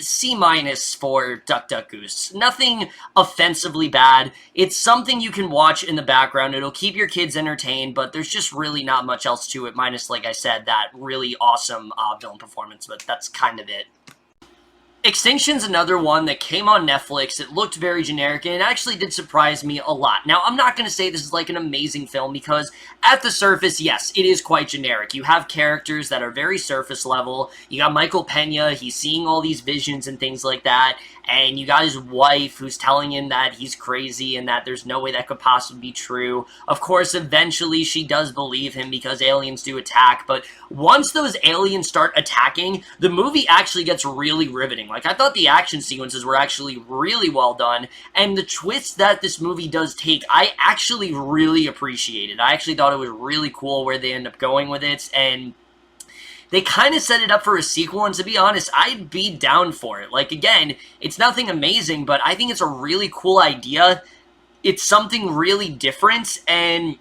C- for Duck Duck Goose. Nothing offensively bad. It's something you can watch in the background. It'll keep your kids entertained, but there's just really not much else to it, minus, like I said, that really awesome villain performance, but that's kind of it. Extinction's another one that came on Netflix. It looked very generic, and it actually did surprise me a lot. Now, I'm not going to say this is like an amazing film, because at the surface, yes, it is quite generic. You have characters that are very surface level. You got Michael Pena, he's seeing all these visions and things like that, and you got his wife who's telling him that he's crazy and that there's no way that could possibly be true. Of course, eventually she does believe him because aliens do attack, but once those aliens start attacking, the movie actually gets really riveting. Like, I thought the action sequences were actually really well done, and the twist that this movie does take, I actually really appreciated. I actually thought it was really cool where they end up going with it, and they kind of set it up for a sequel, and to be honest, I'd be down for it. Like, again, it's nothing amazing, but I think it's a really cool idea. It's something really different, and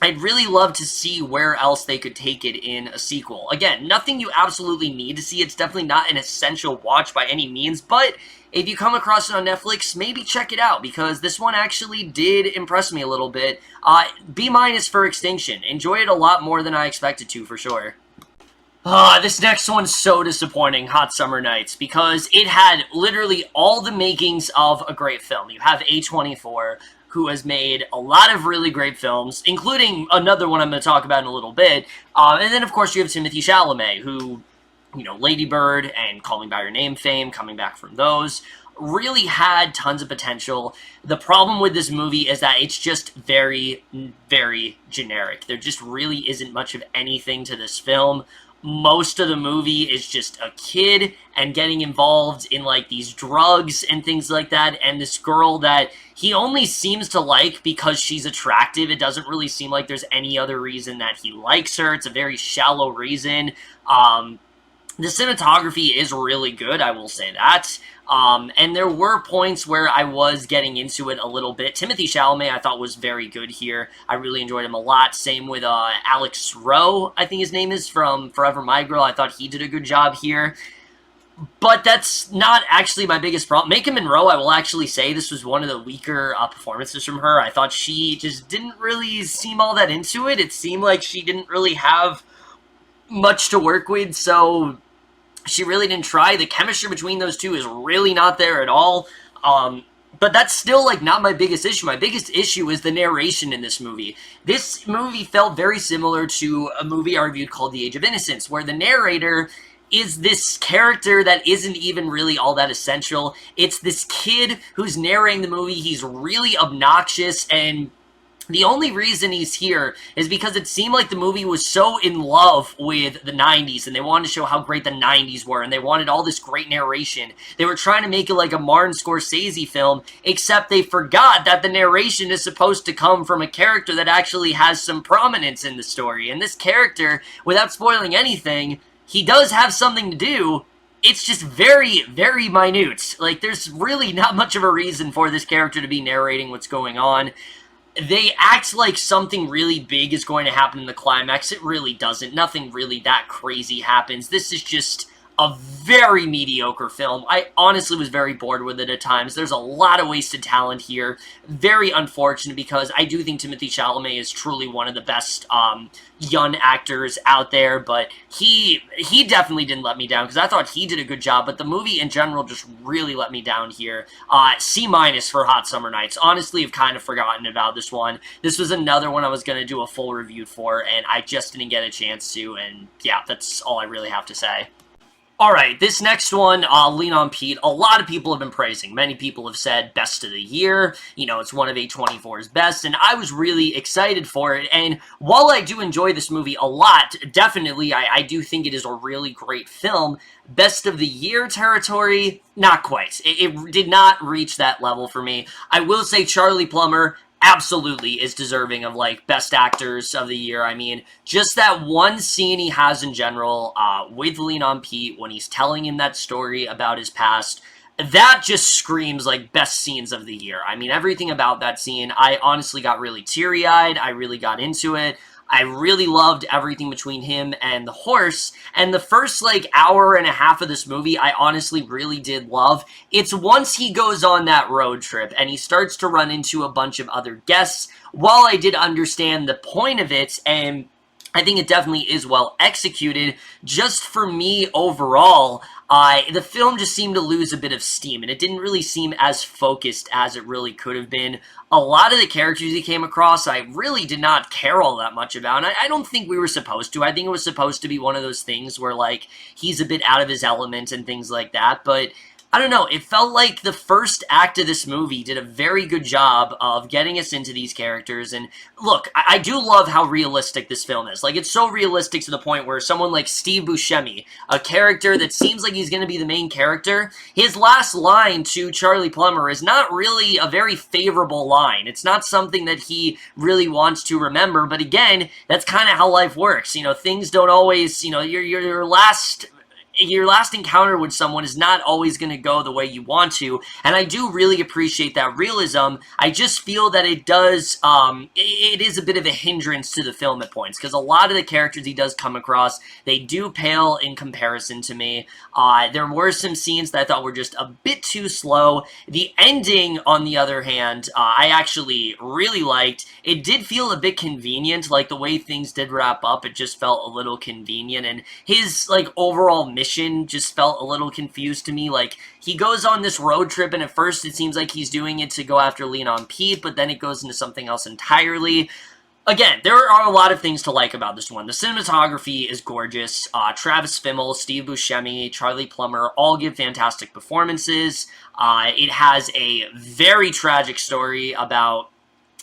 I'd really love to see where else they could take it in a sequel. Again, nothing you absolutely need to see. It's definitely not an essential watch by any means, but if you come across it on Netflix, maybe check it out, because this one actually did impress me a little bit. B- for Extinction. Enjoy it a lot more than I expected to, for sure. This next one's so disappointing, Hot Summer Nights, because it had literally all the makings of a great film. You have A24, who has made a lot of really great films, including another one I'm going to talk about in a little bit. And then, of course, you have Timothée Chalamet, who, you know, Lady Bird and Call Me By Your Name fame, coming back from those, really had tons of potential. The problem with this movie is that it's just very, very generic. There just really isn't much of anything to this film. Most of the movie is just a kid and getting involved in, like, these drugs and things like that, and this girl that he only seems to like because she's attractive. It doesn't really seem like there's any other reason that he likes her. It's a very shallow reason. The cinematography is really good, I will say that. And there were points where I was getting into it a little bit. Timothée Chalamet, I thought, was very good here. I really enjoyed him a lot. Same with Alex Rowe, I think his name is, from Forever My Girl. I thought he did a good job here. But that's not actually my biggest problem. Maika Monroe, I will actually say, this was one of the weaker performances from her. I thought she just didn't really seem all that into it. It seemed like she didn't really have much to work with, so she really didn't try. The chemistry between those two is really not there at all. But that's still, like, not my biggest issue. My biggest issue is the narration in this movie. This movie felt very similar to a movie I reviewed called The Age of Innocence, where the narrator is this character that isn't even really all that essential. It's this kid who's narrating the movie. He's really obnoxious, and the only reason he's here is because it seemed like the movie was so in love with the 90s, and they wanted to show how great the 90s were, and they wanted all this great narration. They were trying to make it like a Martin Scorsese film, except they forgot that the narration is supposed to come from a character that actually has some prominence in the story. And this character, without spoiling anything, he does have something to do. It's just very, very minute. Like, there's really not much of a reason for this character to be narrating what's going on. They act like something really big is going to happen in the climax. It really doesn't. Nothing really that crazy happens. This is just a very mediocre film. I honestly was very bored with it at times. There's a lot of wasted talent here. Very unfortunate, because I do think Timothée Chalamet is truly one of the best young actors out there, but he definitely didn't let me down, because I thought he did a good job, but the movie in general just really let me down here. C- for Hot Summer Nights. Honestly, I've kind of forgotten about this one. This was another one I was going to do a full review for, and I just didn't get a chance to, and yeah, that's all I really have to say. Alright, this next one, Lean on Pete, a lot of people have been praising. Many people have said best of the year, you know, it's one of A24's best, and I was really excited for it, and while I do enjoy this movie a lot, definitely, I do think it is a really great film. Best of the year territory, not quite. It did not reach that level for me. I will say Charlie Plummer absolutely is deserving of, like, best actors of the year. I mean, just that one scene he has in general with Lean on Pete when he's telling him that story about his past, that just screams, like, best scenes of the year. I mean, everything about that scene, I honestly got really teary-eyed. I really got into it. I really loved everything between him and the horse, and the first, like, hour and a half of this movie, I honestly really did love. It's once he goes on that road trip, and he starts to run into a bunch of other guests, while I did understand the point of it, and I think it definitely is well executed, just for me overall, the film just seemed to lose a bit of steam, and it didn't really seem as focused as it really could have been. A lot of the characters he came across, I really did not care all that much about, and I don't think we were supposed to. I think it was supposed to be one of those things where, like, he's a bit out of his element and things like that, but I don't know, it felt like the first act of this movie did a very good job of getting us into these characters, and look, I do love how realistic this film is. Like, it's so realistic to the point where someone like Steve Buscemi, a character that seems like he's going to be the main character, his last line to Charlie Plummer is not really a very favorable line. It's not something that he really wants to remember, but again, that's kind of how life works. You know, things don't always, you know, your last encounter with someone is not always going to go the way you want to, and I do really appreciate that realism. I just feel that it does, it is a bit of a hindrance to the film at points, because a lot of the characters he does come across, they do pale in comparison to me. There were some scenes that I thought were just a bit too slow. The ending, on the other hand, I actually really liked. It did feel a bit convenient, like the way things did wrap up, it just felt a little convenient, and his, like, overall mission just felt a little confused to me. Like, he goes on this road trip, and at first it seems like he's doing it to go after Lean on Pete, but then it goes into something else entirely. Again, there are a lot of things to like about this one. The cinematography is gorgeous. Travis Fimmel, Steve Buscemi, Charlie Plummer all give fantastic performances. It has a very tragic story about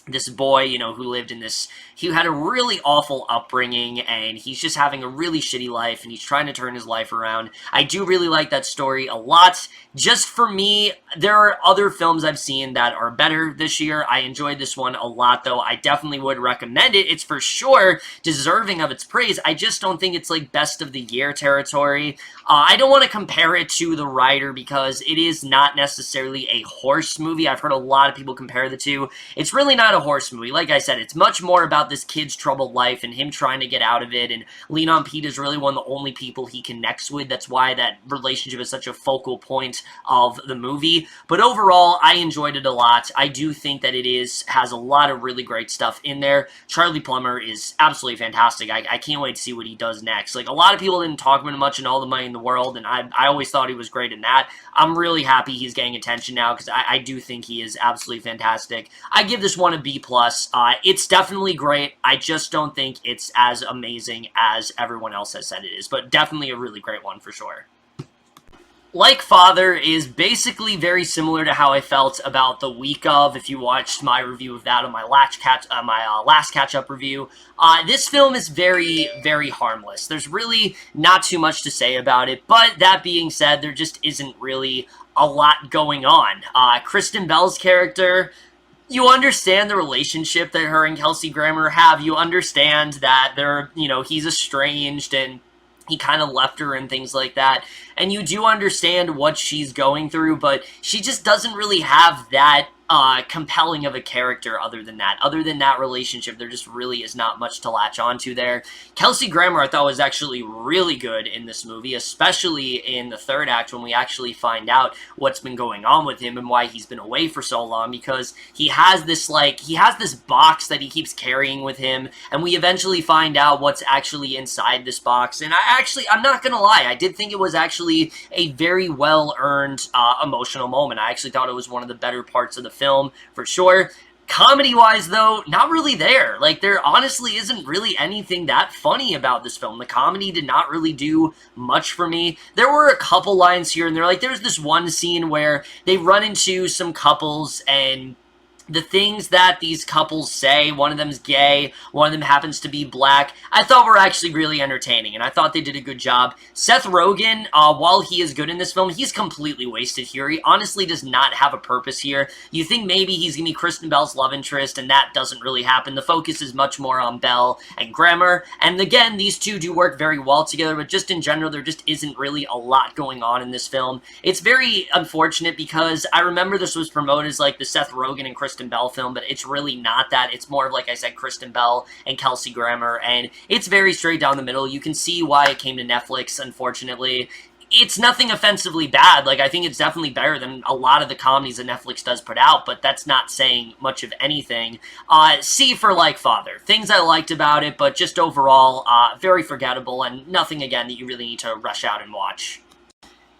this boy, you know, who lived in this, he had a really awful upbringing, and he's just having a really shitty life, and he's trying to turn his life around. I do really like that story a lot. Just for me, there are other films I've seen that are better this year. I enjoyed this one a lot, though. I definitely would recommend it. It's for sure deserving of its praise. I just don't think it's, like, best of the year territory. I don't want to compare it to The Rider, because it is not necessarily a horse movie. I've heard a lot of people compare the two. It's really not a horse movie. Like I said, it's much more about this kid's troubled life and him trying to get out of it, and Lean on Pete is really one of the only people he connects with. That's why that relationship is such a focal point of the movie. But overall, I enjoyed it a lot. I do think that it has a lot of really great stuff in there. Charlie Plummer is absolutely fantastic. I can't wait to see what he does next. Like, a lot of people didn't talk about him much in All the Money in the World, and I always thought he was great in that. I'm really happy he's getting attention now, because I do think he is absolutely fantastic. I give this one a B+. It's definitely great. I just don't think it's as amazing as everyone else has said it is, but definitely a really great one for sure. Like Father is basically very similar to how I felt about The Week Of, if you watched my review of that on my last catch-up review. This film is very, very harmless. There's really not too much to say about it, but that being said, there just isn't really a lot going on. Kristen Bell's character, you understand the relationship that her and Kelsey Grammer have. You understand that they're, you know, he's estranged and he kind of left her and things like that. And you do understand what she's going through, but she just doesn't really have that compelling of a character other than that. Other than that relationship, there just really is not much to latch onto there. Kelsey Grammer, I thought, was actually really good in this movie, especially in the third act when we actually find out what's been going on with him and why he's been away for so long, because he has this, like, he has this box that he keeps carrying with him, and we eventually find out what's actually inside this box. And I'm not gonna lie, I did think it was actually a very well-earned emotional moment. I actually thought it was one of the better parts of the film, for sure. Comedy-wise, though, not really there. Like, there honestly isn't really anything that funny about this film. The comedy did not really do much for me. There were a couple lines here and there. Like, there's this one scene where they run into some couples, and the things that these couples say, one of them's gay, one of them happens to be black, I thought were actually really entertaining, and I thought they did a good job. Seth Rogen, while he is good in this film, he's completely wasted here. He honestly does not have a purpose here. You think maybe he's going to be Kristen Bell's love interest, and that doesn't really happen. The focus is much more on Bell and Grammer, and again, these two do work very well together, but just in general, there just isn't really a lot going on in this film. It's very unfortunate because I remember this was promoted as like the Seth Rogen and Kristen Bell film, but it's really not that. It's more of, like I said, Kristen Bell and Kelsey Grammer, and it's very straight down the middle. You can see why it came to Netflix, unfortunately. It's nothing offensively bad. Like, I think it's definitely better than a lot of the comedies that Netflix does put out, but that's not saying much of anything. C for Like Father. Things I liked about it, but just overall, very forgettable, and nothing, again, that you really need to rush out and watch.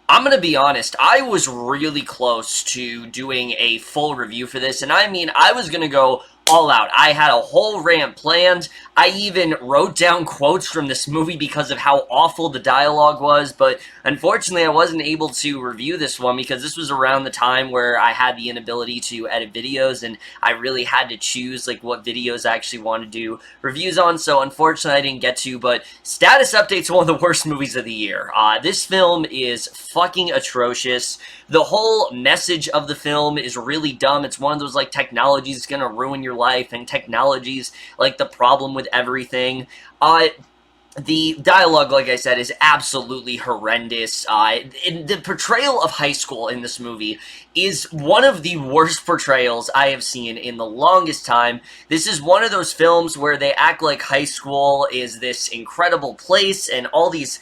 I'm gonna be honest, I was really close to doing a full review for this, and I mean, I was gonna go all out. I had a whole rant planned. I even wrote down quotes from this movie because of how awful the dialogue was, but unfortunately I wasn't able to review this one because this was around the time where I had the inability to edit videos, and I really had to choose like what videos I actually want to do reviews on, so unfortunately I didn't get to, but Status Update's one of the worst movies of the year. This film is fucking atrocious. The whole message of the film is really dumb. It's one of those like technology's gonna ruin your life, and technology's like the problem with everything. The dialogue, like I said, is absolutely horrendous. The portrayal of high school in this movie is one of the worst portrayals I have seen in the longest time. This is one of those films where they act like high school is this incredible place and all these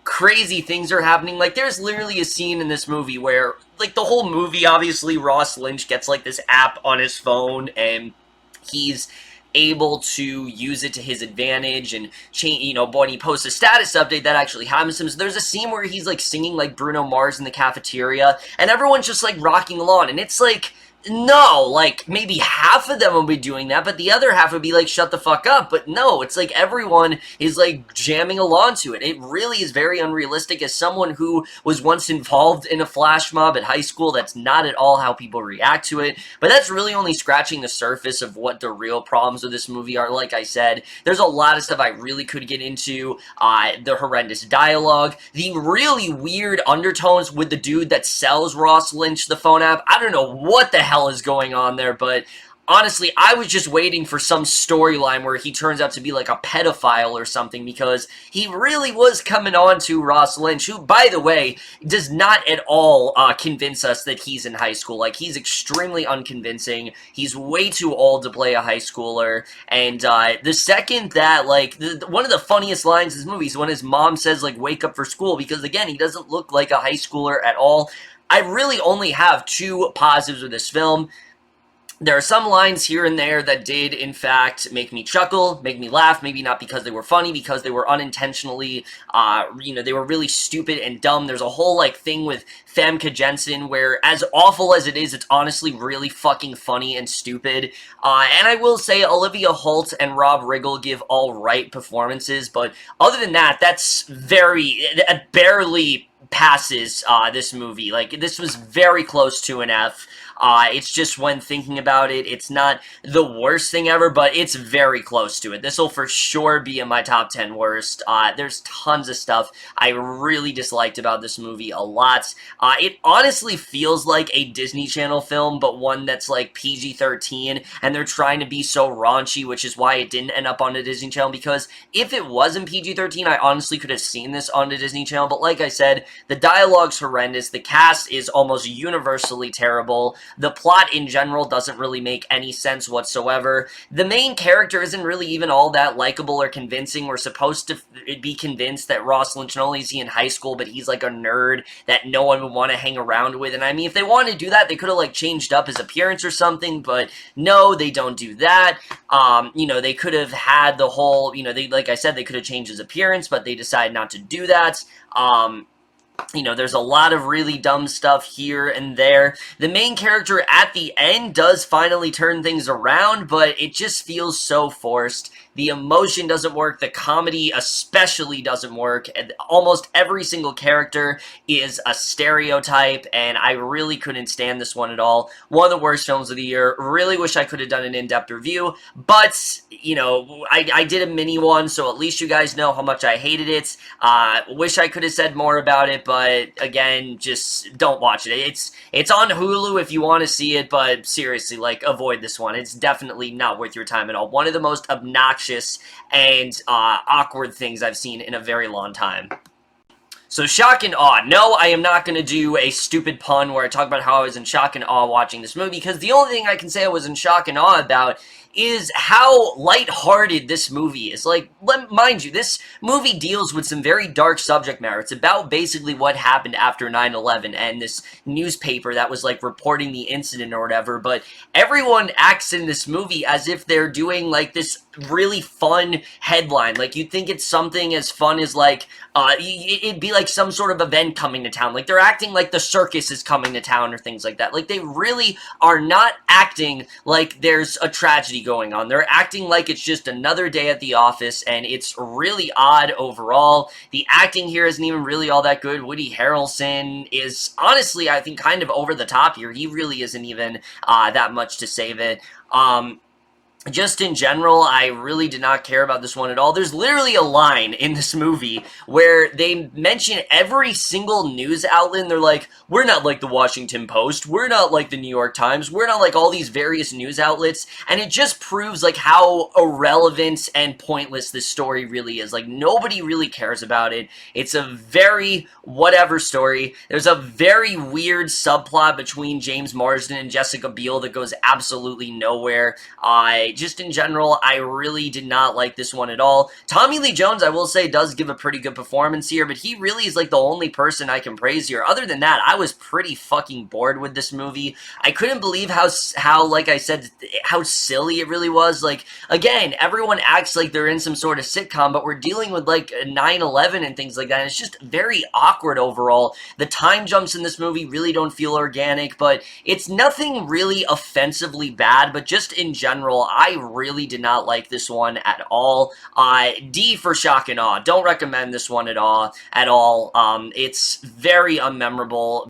crazy things are happening. Like, there's literally a scene in this movie where, like, the whole movie, obviously, Ross Lynch gets, like, this app on his phone, and he's able to use it to his advantage and change, you know, when he posts a status update, that actually happens to him. So there's a scene where he's, like, singing, like, Bruno Mars in the cafeteria, and everyone's just, like, rocking along, and it's, like, no, like, maybe half of them will be doing that, but the other half would be like, shut the fuck up. But no, it's like everyone is, like, jamming along to it. It really is very unrealistic. As someone who was once involved in a flash mob at high school, that's not at all how people react to it. But that's really only scratching the surface of what the real problems of this movie are. Like I said, there's a lot of stuff I really could get into. The horrendous dialogue, the really weird undertones with the dude that sells Ross Lynch the phone app. I don't know what the hell is going on there, but honestly, I was just waiting for some storyline where he turns out to be like a pedophile or something, because he really was coming on to Ross Lynch, who, by the way, does not at all convince us that he's in high school. Like, he's extremely unconvincing. He's way too old to play a high schooler, and the second that, like, one of the funniest lines in this movie is when his mom says, like, wake up for school, because, again, he doesn't look like a high schooler at all. I really only have two positives with this film. There are some lines here and there that did, in fact, make me chuckle, make me laugh, maybe not because they were funny, because they were unintentionally, they were really stupid and dumb. There's a whole, like, thing with Famke Janssen where, as awful as it is, it's honestly really fucking funny and stupid. And I will say Olivia Holt and Rob Riggle give all right performances, but other than that, that's barely passes this movie. Like, this was very close to an F. It's just, when thinking about it, it's not the worst thing ever, but it's very close to it. This will for sure be in my top 10 worst. There's tons of stuff I really disliked about this movie a lot. It honestly feels like a Disney Channel film, but one that's like PG-13, and they're trying to be so raunchy, which is why it didn't end up on the Disney Channel, because if it wasn't PG-13, I honestly could have seen this on the Disney Channel, but like I said, the dialogue's horrendous, the cast is almost universally terrible, the plot in general doesn't really make any sense whatsoever. The main character isn't really even all that likable or convincing. We're supposed to be convinced that Ross Lynch, not only is he in high school, but he's like a nerd that no one would want to hang around with. And I mean, if they wanted to do that, they could have like changed up his appearance or something, but no, they don't do that. They could have had the whole, like I said, they could have changed his appearance, but they decided not to do that. You know, there's a lot of really dumb stuff here and there. The main character at the end does finally turn things around, but it just feels so forced. The emotion doesn't work. The comedy especially doesn't work. And almost every single character is a stereotype, and I really couldn't stand this one at all. One of the worst films of the year. Really wish I could have done an in-depth review, but, you know, I did a mini one, so at least you guys know how much I hated it. Wish I could have said more about it, but again, just don't watch it. It's on Hulu if you want to see it, but seriously, like, avoid this one. It's definitely not worth your time at all. One of the most obnoxious and awkward things I've seen in a very long time. So, shock and awe. No, I am not going to do a stupid pun where I talk about how I was in shock and awe watching this movie, because the only thing I can say I was in shock and awe about is how lighthearted this movie is. Like, mind you, this movie deals with some very dark subject matter. It's about basically what happened after 9/11 and this newspaper that was, like, reporting the incident or whatever, but everyone acts in this movie as if they're doing, like, this really fun headline. Like, you'd think it's something as fun as, like, it'd be like some sort of event coming to town. Like, they're acting like the circus is coming to town or things like that. Like, they really are not acting like there's a tragedy going on. They're acting like it's just another day at the office, and it's really odd overall. The acting here isn't even really all that good. Woody Harrelson is, honestly, I think, kind of over the top here. He really isn't even that much to save it. Just in general, I really did not care about this one at all. There's literally a line in this movie where they mention every single news outlet, and they're like, we're not like the Washington Post, we're not like the New York Times, we're not like all these various news outlets, and it just proves, like, how irrelevant and pointless this story really is. Like, nobody really cares about it. It's a very whatever story. There's a very weird subplot between James Marsden and Jessica Biel that goes absolutely nowhere. Just in general, I really did not like this one at all. Tommy Lee Jones, I will say, does give a pretty good performance here, but he really is, like, the only person I can praise here. Other than that, I was pretty fucking bored with this movie. I couldn't believe how like I said, how silly it really was. Like, again, everyone acts like they're in some sort of sitcom, but we're dealing with, like, 9/11 and things like that, and it's just very awkward overall. The time jumps in this movie really don't feel organic, but it's nothing really offensively bad, but just in general, I really did not like this one at all. D for shock and awe. Don't recommend this one at all. It's very unmemorable.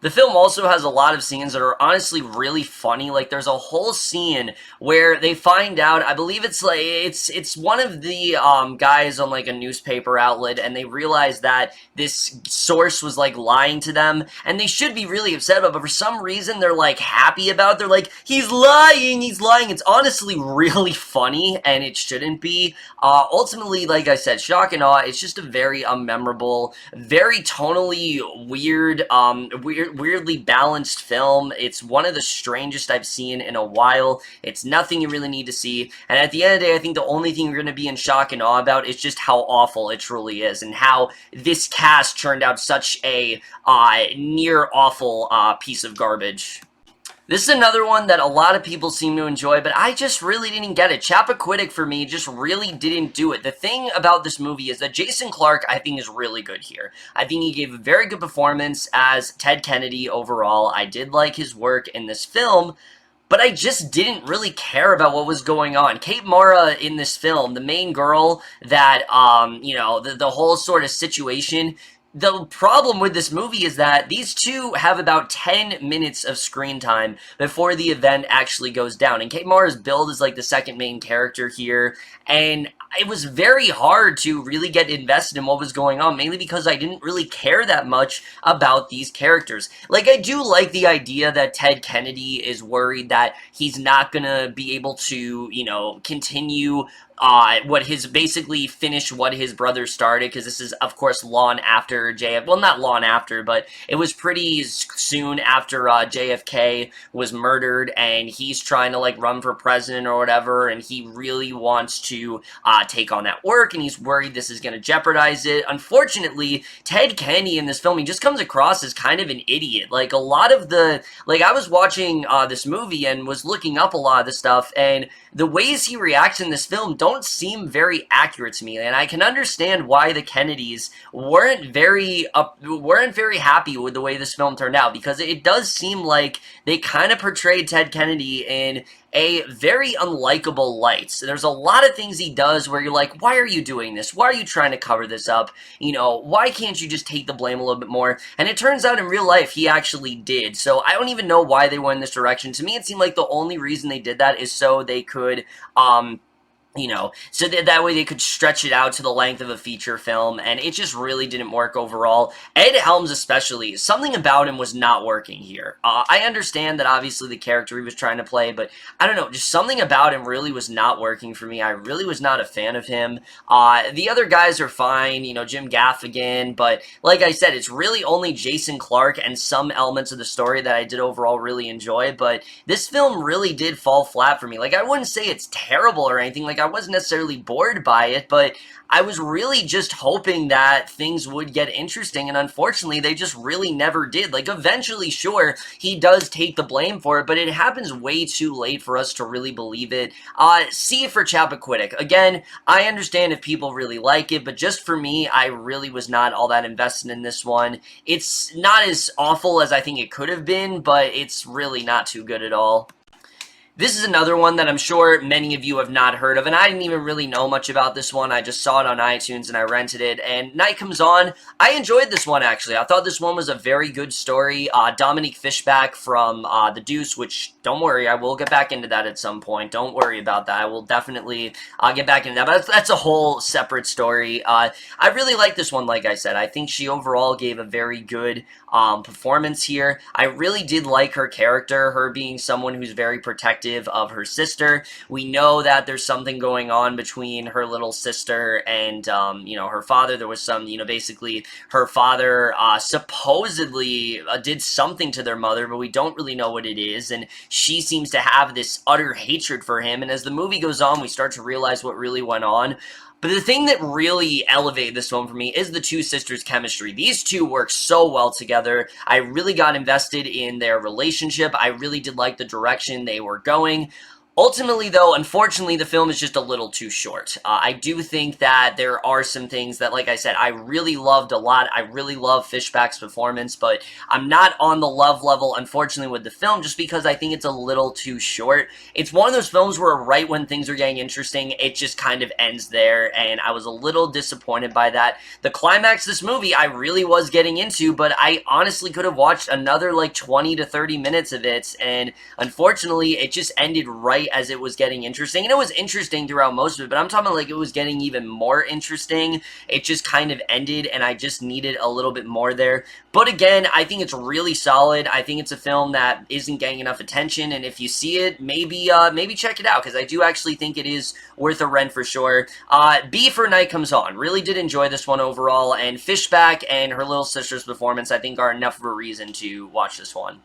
The film also has a lot of scenes that are honestly really funny. Like, there's a whole scene where they find out, I believe it's like, it's one of the guys on, like, a newspaper outlet, and they realize that this source was, like, lying to them, and they should be really upset about it, but for some reason they're, like, happy about it. They're like, he's lying. It's honestly really funny, and it shouldn't be. Ultimately, like I said, shock and awe, it's just a very unmemorable, very tonally weirdly balanced film. It's one of the strangest I've seen in a while. It's nothing you really need to see, and at the end of the day, I think the only thing you're going to be in shock and awe about is just how awful it truly is, and how this cast turned out such a near awful piece of garbage. This is another one that a lot of people seem to enjoy, but I just really didn't get it. Chappaquiddick, for me, just really didn't do it. The thing about this movie is that Jason Clarke, I think, is really good here. I think he gave a very good performance as Ted Kennedy overall. I did like his work in this film, but I just didn't really care about what was going on. Kate Mara in this film, the main girl that, you know, the whole sort of situation. The problem with this movie is that these two have about 10 minutes of screen time before the event actually goes down. And Kate Mara's build is like the second main character here. And it was very hard to really get invested in what was going on, mainly because I didn't really care that much about these characters. Like, I do like the idea that Ted Kennedy is worried that he's not gonna be able to, you know, continue basically finish what his brother started, because this is, of course, long after JFK, well, not long after, but it was pretty soon after JFK was murdered, and he's trying to, like, run for president or whatever, and he really wants to take on that work, and he's worried this is going to jeopardize it. Unfortunately, Ted Kennedy in this film, he just comes across as kind of an idiot. Like, a lot of the, like, I was watching this movie and was looking up a lot of the stuff, and the ways he reacts in this film don't seem very accurate to me, and I can understand why the Kennedys weren't very happy with the way this film turned out, because it does seem like they kind of portrayed Ted Kennedy in a very unlikable light. So there's a lot of things he does where you're like, why are you doing this? Why are you trying to cover this up? You know, why can't you just take the blame a little bit more? And it turns out in real life, he actually did. So I don't even know why they went in this direction. To me, it seemed like the only reason they did that is so they could, you know, so that way they could stretch it out to the length of a feature film, and it just really didn't work overall. Ed Helms especially, something about him was not working here. I understand that obviously the character he was trying to play, but I don't know, just something about him really was not working for me. I really was not a fan of him. The other guys are fine, you know, Jim Gaffigan, but like I said, it's really only Jason Clarke and some elements of the story that I did overall really enjoy, but this film really did fall flat for me. Like, I wouldn't say it's terrible or anything, like, I wasn't necessarily bored by it, but I was really just hoping that things would get interesting, and unfortunately, they just really never did. Like, eventually, sure, he does take the blame for it, but it happens way too late for us to really believe it. C for Chappaquiddick. Again, I understand if people really like it, but just for me, I really was not all that invested in this one. It's not as awful as I think it could have been, but it's really not too good at all. This is another one that I'm sure many of you have not heard of, and I didn't even really know much about this one. I just saw it on iTunes and I rented it, and Night Comes On. I enjoyed this one, actually. I thought this one was a very good story. Dominique Fishback from The Deuce, which, don't worry, I will get back into that at some point. Don't worry about that. I will definitely get back into that, but that's a whole separate story. I really like this one, like I said. I think she overall gave a very good performance here. I really did like her character, her being someone who's very protective of her sister. We know that there's something going on between her little sister and, you know, her father. There was some, you know, basically her father supposedly did something to their mother, but we don't really know what it is, and she seems to have this utter hatred for him, and as the movie goes on, we start to realize what really went on. But the thing that really elevated this film for me is the two sisters' chemistry. These two work so well together. I really got invested in their relationship. I really did like the direction they were going. Ultimately, though, unfortunately, the film is just a little too short. I do think that there are some things that, like I said, I really loved a lot. I really love Fishback's performance, but I'm not on the love level, unfortunately, with the film, just because I think it's a little too short. It's one of those films where right when things are getting interesting, it just kind of ends there, and I was a little disappointed by that. The climax of this movie, I really was getting into, but I honestly could have watched another, like, 20 to 30 minutes of it, and unfortunately, it just ended right as it was getting interesting, and it was interesting throughout most of it, but I'm talking like it was getting even more interesting. It just kind of ended, and I just needed a little bit more there. But again, I think it's really solid. I think it's a film that isn't getting enough attention, and if you see it, maybe check it out, because I do actually think it is worth a rent for sure. B for Night Comes On. Really did enjoy this one overall, and Fishback and her little sister's performance, I think, are enough of a reason to watch this one.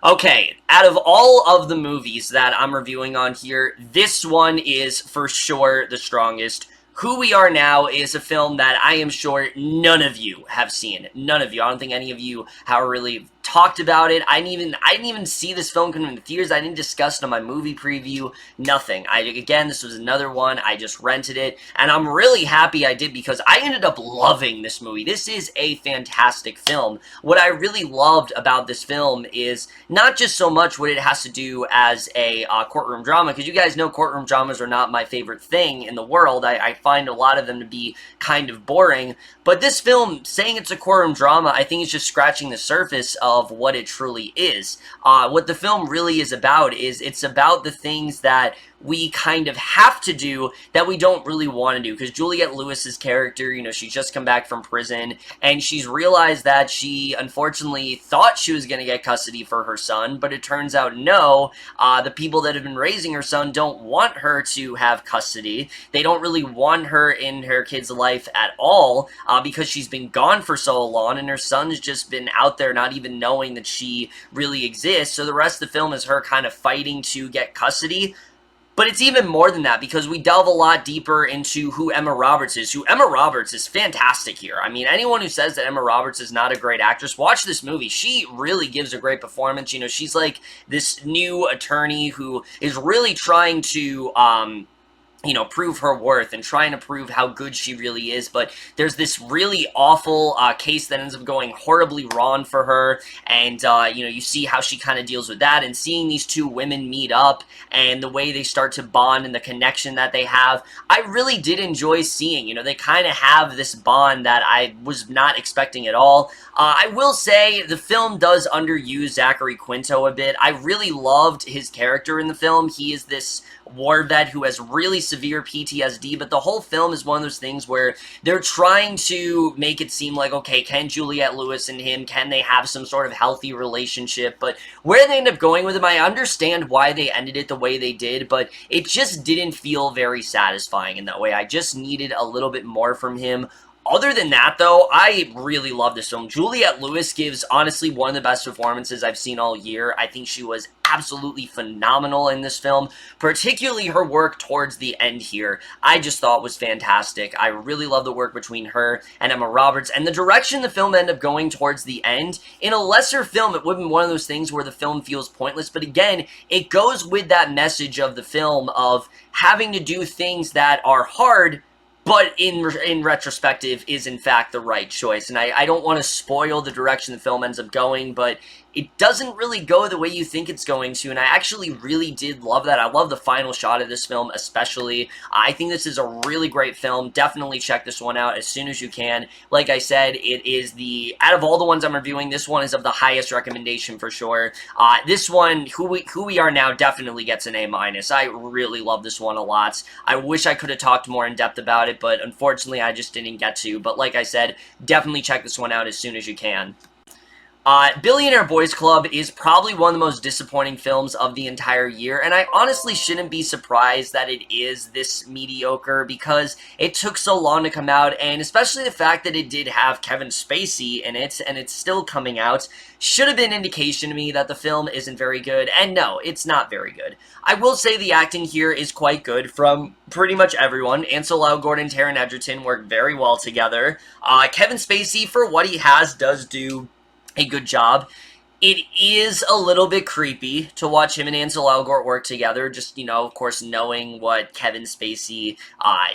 Okay, out of all of the movies that I'm reviewing on here, this one is for sure the strongest. Who We Are Now is a film that I am sure none of you have seen. None of you. I don't think any of you have really talked about it. I didn't even see this film come in the theaters. I didn't discuss it on my movie preview. Nothing. Again, this was another one. I just rented it, and I'm really happy I did, because I ended up loving this movie. This is a fantastic film. What I really loved about this film is not just so much what it has to do as a courtroom drama, because you guys know courtroom dramas are not my favorite thing in the world. I find a lot of them to be kind of boring, but this film, saying it's a courtroom drama, I think it's just scratching the surface of what it truly is. What the film really is about is it's about the things that we kind of have to do that we don't really want to do, because Juliette Lewis's character, you know, she's just come back from prison, and she's realized that she unfortunately thought she was going to get custody for her son, but it turns out no, the people that have been raising her son don't want her to have custody. They don't really want her in her kid's life at all, because she's been gone for so long, and her son's just been out there not even knowing that she really exists. So the rest of the film is her kind of fighting to get custody. But it's even more than that, because we delve a lot deeper into who Emma Roberts is. Emma Roberts is fantastic here. I mean, anyone who says that Emma Roberts is not a great actress, watch this movie. She really gives a great performance. You know, she's like this new attorney who is really trying to, prove her worth and trying to prove how good she really is, but there's this really awful case that ends up going horribly wrong for her, and, you see how she kind of deals with that, and seeing these two women meet up, and the way they start to bond and the connection that they have, I really did enjoy seeing, they kind of have this bond that I was not expecting at all. I will say, the film does underuse Zachary Quinto a bit. I really loved his character in the film. He is this war vet who has really severe PTSD, but the whole film is one of those things where they're trying to make it seem like, okay, can Juliette Lewis and him, can they have some sort of healthy relationship? But where they end up going with him, I understand why they ended it the way they did, but it just didn't feel very satisfying in that way. I just needed a little bit more from him. Other than that, though, I really love this film. Juliette Lewis gives, honestly, one of the best performances I've seen all year. I think she was absolutely phenomenal in this film, particularly her work towards the end here. I just thought was fantastic. I really love the work between her and Emma Roberts, and the direction the film ended up going towards the end. In a lesser film, it would have been one of those things where the film feels pointless, but again, it goes with that message of the film of having to do things that are hard, but in retrospective is in fact the right choice. And I don't want to spoil the direction the film ends up going, but it doesn't really go the way you think it's going to, and I actually really did love that. I love the final shot of this film especially. I think this is a really great film. Definitely check this one out as soon as you can. Like I said, it is out of all the ones I'm reviewing, this one is of the highest recommendation for sure. This one, Who We Are Now, definitely gets an A-. I really love this one a lot. I wish I could have talked more in depth about it, but unfortunately I just didn't get to. But like I said, definitely check this one out as soon as you can. Billionaire Boys Club is probably one of the most disappointing films of the entire year, and I honestly shouldn't be surprised that it is this mediocre because it took so long to come out, and especially the fact that it did have Kevin Spacey in it, and it's still coming out, should have been an indication to me that the film isn't very good, and no, it's not very good. I will say the acting here is quite good from pretty much everyone. Ansel Elgort and Taron Egerton work very well together. Kevin Spacey, for what he has, does do a good job. It is a little bit creepy to watch him and Ansel Elgort work together, just, of course, knowing what Kevin Spacey,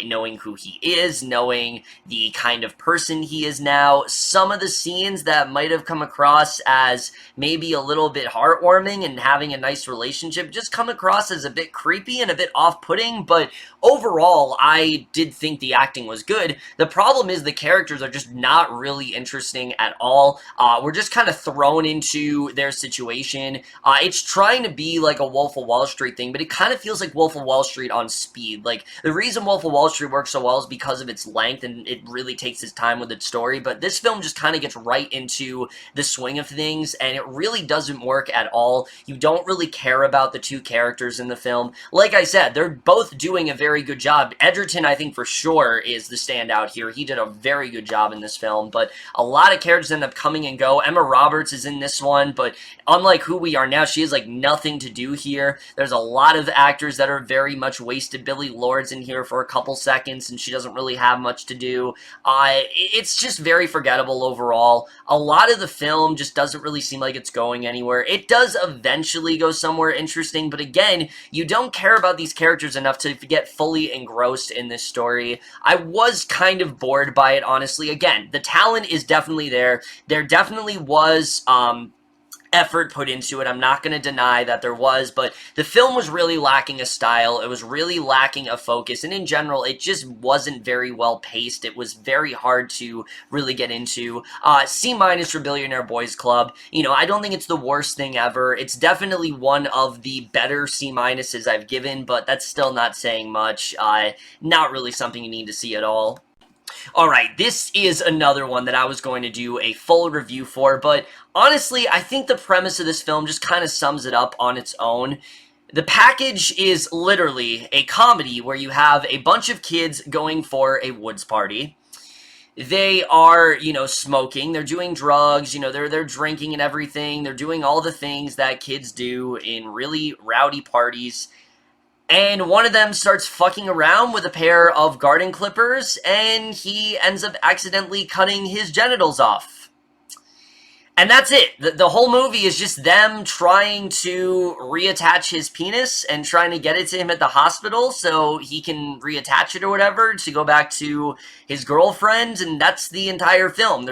knowing who he is, knowing the kind of person he is now. Some of the scenes that might have come across as maybe a little bit heartwarming and having a nice relationship just come across as a bit creepy and a bit off-putting, but overall, I did think the acting was good. The problem is the characters are just not really interesting at all. We're just kind of thrown into their situation. It's trying to be like a Wolf of Wall Street thing, but it kind of feels like Wolf of Wall Street on speed. Like, the reason Wolf of Wall Street works so well is because of its length, and it really takes its time with its story, but this film just kind of gets right into the swing of things, and it really doesn't work at all. You don't really care about the two characters in the film. Like I said, they're both doing a very good job. Egerton, I think, for sure, is the standout here. He did a very good job in this film, but a lot of characters end up coming and go. Emma Roberts is in this one, but unlike Who We Are Now, she has like nothing to do here. There's a lot of actors that are very much wasted. Billy Lord's in here for a couple seconds, and she doesn't really have much to do. It's just very forgettable overall. A lot of the film just doesn't really seem like it's going anywhere. It does eventually go somewhere interesting, but again, you don't care about these characters enough to get fully engrossed in this story. I was kind of bored by it, honestly. Again, the talent is definitely there. There definitely was, effort put into it. I'm not going to deny that there was, but the film was really lacking a style. It was really lacking a focus, and in general, it just wasn't very well paced. It was very hard to really get into. C- for Billionaire Boys Club. I don't think it's the worst thing ever. It's definitely one of the better C-minuses I've given, but that's still not saying much. Not really something you need to see at all. Alright, this is another one that I was going to do a full review for, but honestly, I think the premise of this film just kind of sums it up on its own. The package is literally a comedy where you have a bunch of kids going for a woods party. They are, smoking, they're doing drugs, they're drinking and everything, they're doing all the things that kids do in really rowdy parties. And one of them starts fucking around with a pair of garden clippers, and he ends up accidentally cutting his genitals off. And that's it. The whole movie is just them trying to reattach his penis and trying to get it to him at the hospital so he can reattach it or whatever to go back to his girlfriend, and that's the entire film.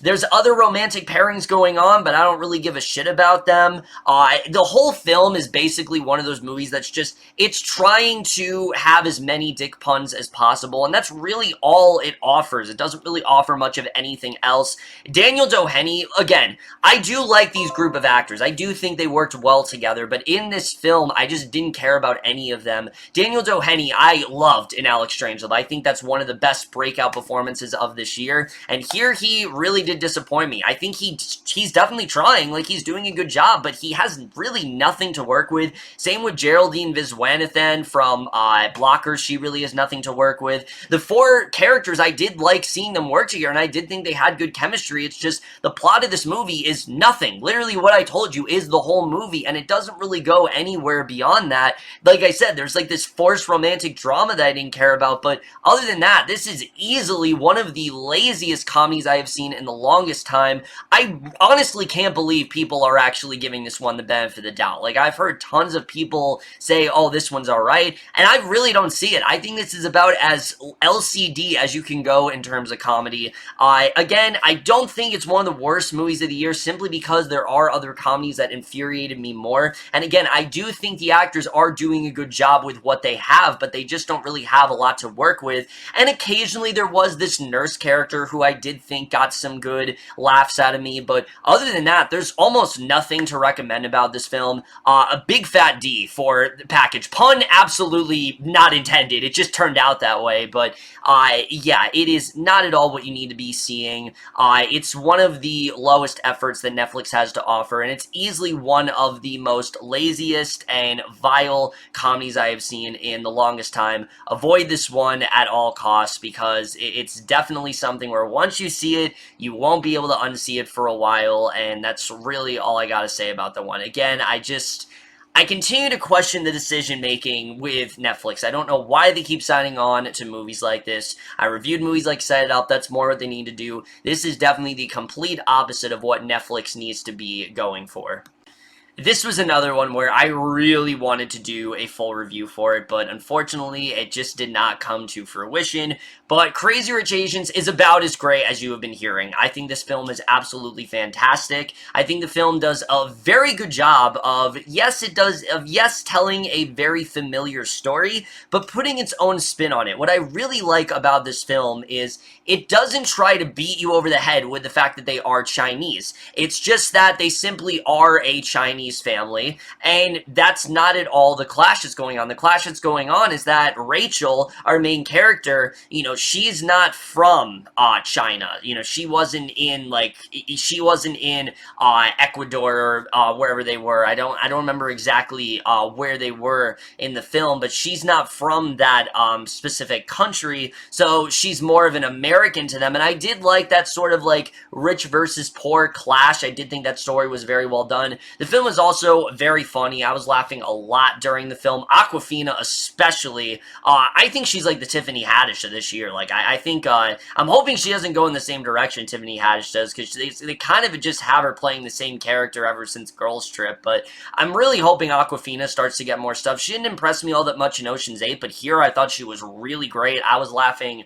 There's other romantic pairings going on, but I don't really give a shit about them. The whole film is basically one of those movies that's just, it's trying to have as many dick puns as possible, and that's really all it offers. It doesn't really offer much of anything else. Daniel Doheny, again, I do like these group of actors. I do think they worked well together, but in this film, I just didn't care about any of them. Daniel Doheny, I loved in Alex Strangelove. I think that's one of the best breakout performances of this year, and here he really did disappoint me. I think he's definitely trying, like he's doing a good job, but he has really nothing to work with. Same with Geraldine Viswanathan from Blockers. She really has nothing to work with. The four characters, I did like seeing them work together, and I did think they had good chemistry. It's just the plot of this movie is nothing. Literally what I told you is the whole movie, and it doesn't really go anywhere beyond that. Like I said, there's like this forced romantic drama that I didn't care about, but other than that, this is easily one of the laziest comedies I have seen in the longest time. I honestly can't believe people are actually giving this one the benefit of the doubt. Like, I've heard tons of people say, oh, this one's alright, and I really don't see it. I think this is about as LCD as you can go in terms of comedy. Again, I don't think it's one of the worst movies of the year simply because there are other comedies that infuriated me more. And again, I do think the actors are doing a good job with what they have, but they just don't really have a lot to work with. And occasionally there was this nurse character who I did think got some good laughs out of me, but other than that, there's almost nothing to recommend about this film. A big fat D for the package. Pun absolutely not intended. It just turned out that way, but yeah, it is not at all what you need to be seeing. It's one of the lowest efforts that Netflix has to offer, and it's easily one of the most laziest and vile comedies I have seen in the longest time. Avoid this one at all costs because it's definitely something where once you see it, you won't be able to unsee it for a while, and that's really all I gotta say about the one. Again, I continue to question the decision-making with Netflix. I don't know why they keep signing on to movies like this. I reviewed movies like Set It Up. That's more what they need to do. This is definitely the complete opposite of what Netflix needs to be going for. This was another one where I really wanted to do a full review for it, but unfortunately, it just did not come to fruition. But Crazy Rich Asians is about as great as you have been hearing. I think this film is absolutely fantastic. I think the film does a very good job of, yes, telling a very familiar story, but putting its own spin on it. What I really like about this film is it doesn't try to beat you over the head with the fact that they are Chinese. It's just that they simply are a Chinese family, and that's not at all the clash that's going on. The clash that's going on is that Rachel, our main character, you know, she's not from China. You know, she wasn't in Ecuador or wherever they were. I don't remember exactly where they were in the film, but she's not from that specific country, so she's more of an American to them, and I did like that sort of like rich versus poor clash. I did think that story was very well done. The film was also very funny. I was laughing a lot during the film. Awkwafina especially. I think she's like the Tiffany Haddish of this year. Like, I think, I'm hoping she doesn't go in the same direction Tiffany Haddish does, because they kind of just have her playing the same character ever since Girls Trip, but I'm really hoping Awkwafina starts to get more stuff. She didn't impress me all that much in Ocean's 8, but here I thought she was really great. I was laughing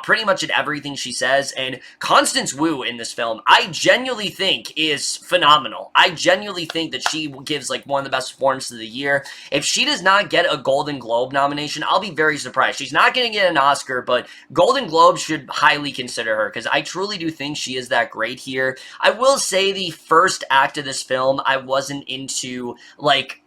pretty much at everything she says, and Constance Wu in this film, I genuinely think is phenomenal. I genuinely think that she gives like one of the best performances of the year. If she does not get a Golden Globe nomination, I'll be very surprised. She's not going to get an Oscar, but Golden Globe should highly consider her, because I truly do think she is that great here. I will say the first act of this film, I wasn't into, like,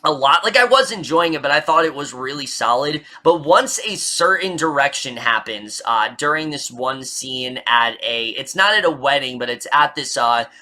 a lot. Like, I was enjoying it, but I thought it was really solid. But once a certain direction happens, during this one scene it's not at a wedding, but it's at this,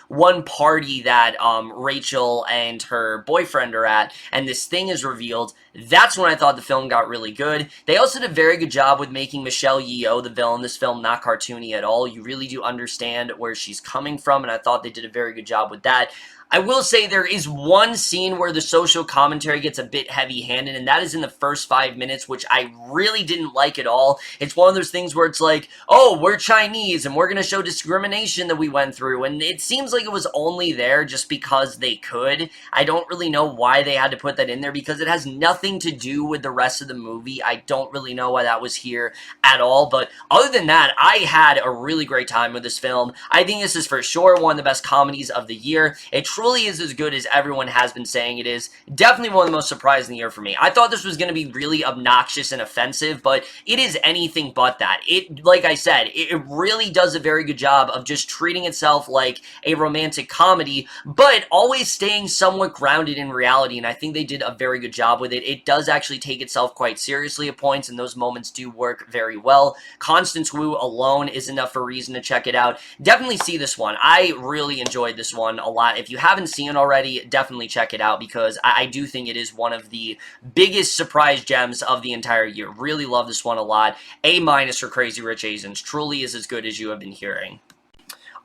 one party that, Rachel and her boyfriend are at, and this thing is revealed, that's when I thought the film got really good. They also did a very good job with making Michelle Yeoh, the villain in this film, not cartoony at all. You really do understand where she's coming from, and I thought they did a very good job with that. I will say there is one scene where the social commentary commentary gets a bit heavy-handed, and that is in the first 5 minutes, which I really didn't like at all. It's one of those things where it's like, oh, we're Chinese, and we're going to show discrimination that we went through, and it seems like it was only there just because they could. I don't really know why they had to put that in there, because it has nothing to do with the rest of the movie. I don't really know why that was here at all, but other than that, I had a really great time with this film. I think this is for sure one of the best comedies of the year. It truly is as good as everyone has been saying it is. Definitely one of the most surprising year for me. I thought this was going to be really obnoxious and offensive, but it is anything but that. It, like I said, it really does a very good job of just treating itself like a romantic comedy, but always staying somewhat grounded in reality, and I think they did a very good job with it. It does actually take itself quite seriously at points, and those moments do work very well. Constance Wu alone is enough for a reason to check it out. Definitely see this one. I really enjoyed this one a lot. If you haven't seen it already, definitely check it out, because I do think it is one of the biggest surprise gems of the entire year. Really love this one a lot. A- for Crazy Rich Asians. Truly is as good as you have been hearing.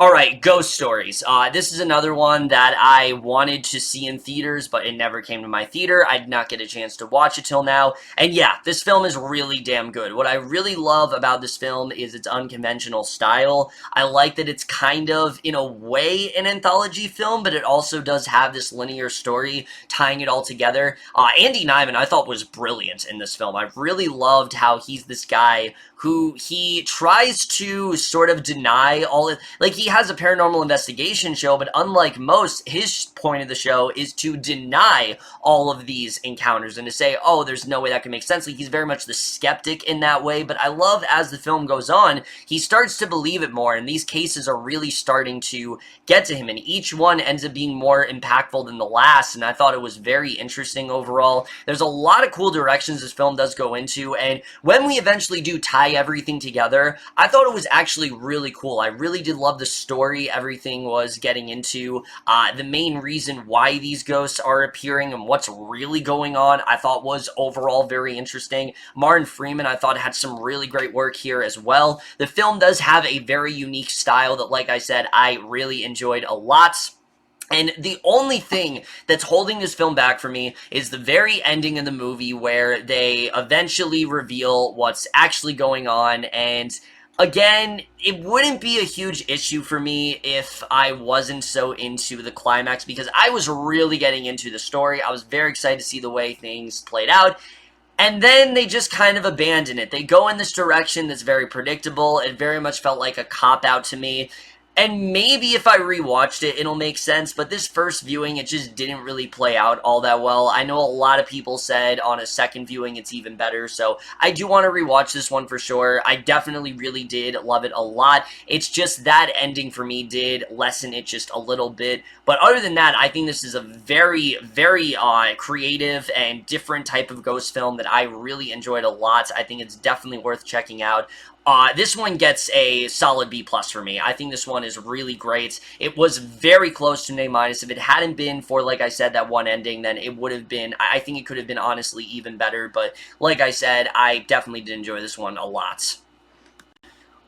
Alright, Ghost Stories. This is another one that I wanted to see in theaters, but it never came to my theater. I did not get a chance to watch it till now. And yeah, this film is really damn good. What I really love about this film is its unconventional style. I like that it's kind of, in a way, an anthology film, but it also does have this linear story tying it all together. Andy Nyman, I thought, was brilliant in this film. I really loved how he's this guy who he tries to sort of deny all of, like, he has a paranormal investigation show, but unlike most, his point of the show is to deny all of these encounters and to say, oh, there's no way that can make sense. Like, he's very much the skeptic in that way, but I love as the film goes on, he starts to believe it more, and these cases are really starting to get to him, and each one ends up being more impactful than the last, and I thought it was very interesting overall. There's a lot of cool directions this film does go into, and when we eventually do tie everything together, I thought it was actually really cool. I really did love the story everything was getting into, the main reason why these ghosts are appearing and what's really going on, I thought was overall very interesting. Martin Freeman, I thought, had some really great work here as well. The film does have a very unique style that, like I said, I really enjoyed a lot. And the only thing that's holding this film back for me is the very ending of the movie, where they eventually reveal what's actually going on. And again, it wouldn't be a huge issue for me if I wasn't so into the climax, because I was really getting into the story. I was very excited to see the way things played out. And then they just kind of abandon it. They go in this direction that's very predictable. It very much felt like a cop-out to me. And maybe if I rewatched it, it'll make sense, but this first viewing, it just didn't really play out all that well. I know a lot of people said on a second viewing it's even better, so I do want to rewatch this one for sure. I definitely really did love it a lot. It's just that ending for me did lessen it just a little bit, but other than that, I think this is a very, very creative and different type of ghost film that I really enjoyed a lot. I think it's definitely worth checking out. This one gets a solid B+ for me. I think this one is really great. It was very close to an A-. If it hadn't been for, like I said, that one ending, then it would have been, I think it could have been honestly even better, but like I said, I definitely did enjoy this one a lot.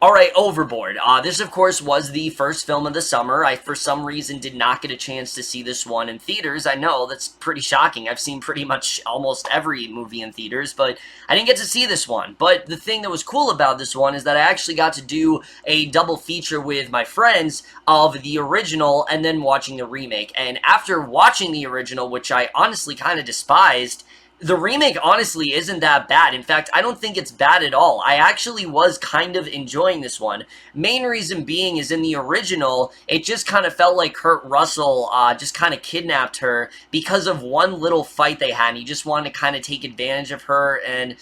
Alright, Overboard. This, of course, was the first film of the summer. I, for some reason, did not get a chance to see this one in theaters. I know, that's pretty shocking. I've seen pretty much almost every movie in theaters, but I didn't get to see this one. But the thing that was cool about this one is that I actually got to do a double feature with my friends of the original and then watching the remake. And after watching the original, which I honestly kind of despised, the remake honestly isn't that bad. In fact, I don't think it's bad at all. I actually was kind of enjoying this one. Main reason being is in the original, it just kind of felt like Kurt Russell just kind of kidnapped her because of one little fight they had, and he just wanted to kind of take advantage of her, and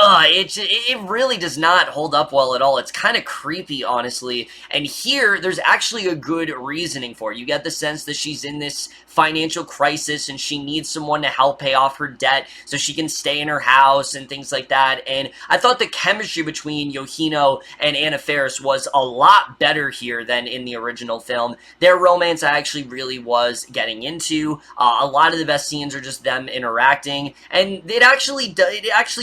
it really does not hold up well at all. It's kind of creepy, honestly. And here, there's actually a good reasoning for it. You get the sense that she's in this financial crisis and she needs someone to help pay off her debt so she can stay in her house and things like that. And I thought the chemistry between Yohino and Anna Faris was a lot better here than in the original film. Their romance I actually really was getting into. A lot of the best scenes are just them interacting, and it actually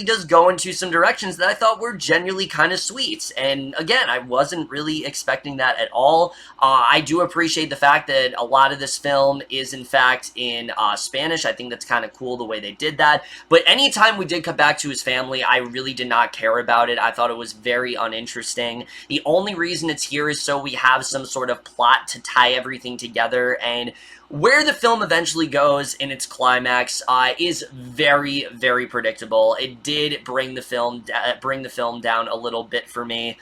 does go into into some directions that I thought were genuinely kind of sweet. And again, I wasn't really expecting that at all. I do appreciate the fact that a lot of this film is in fact in Spanish. I think that's kind of cool the way they did that. But anytime we did cut back to his family, I really did not care about it. I thought it was very uninteresting. The only reason it's here is so we have some sort of plot to tie everything together, and where the film eventually goes in its climax is very, very predictable. It did bring the film down a little bit for me,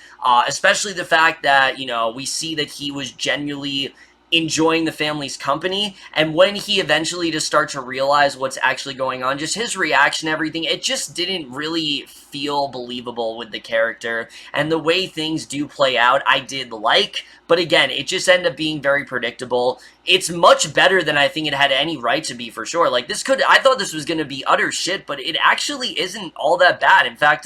especially the fact that, you know, we see that he was genuinely enjoying the family's company, and when he eventually just starts to realize what's actually going on, just his reaction, everything, it just didn't really feel believable with the character, and the way things do play out, I did like, but again, it just ended up being very predictable. It's much better than I think it had any right to be, for sure. Like, I thought this was going to be utter shit, but it actually isn't all that bad. In fact,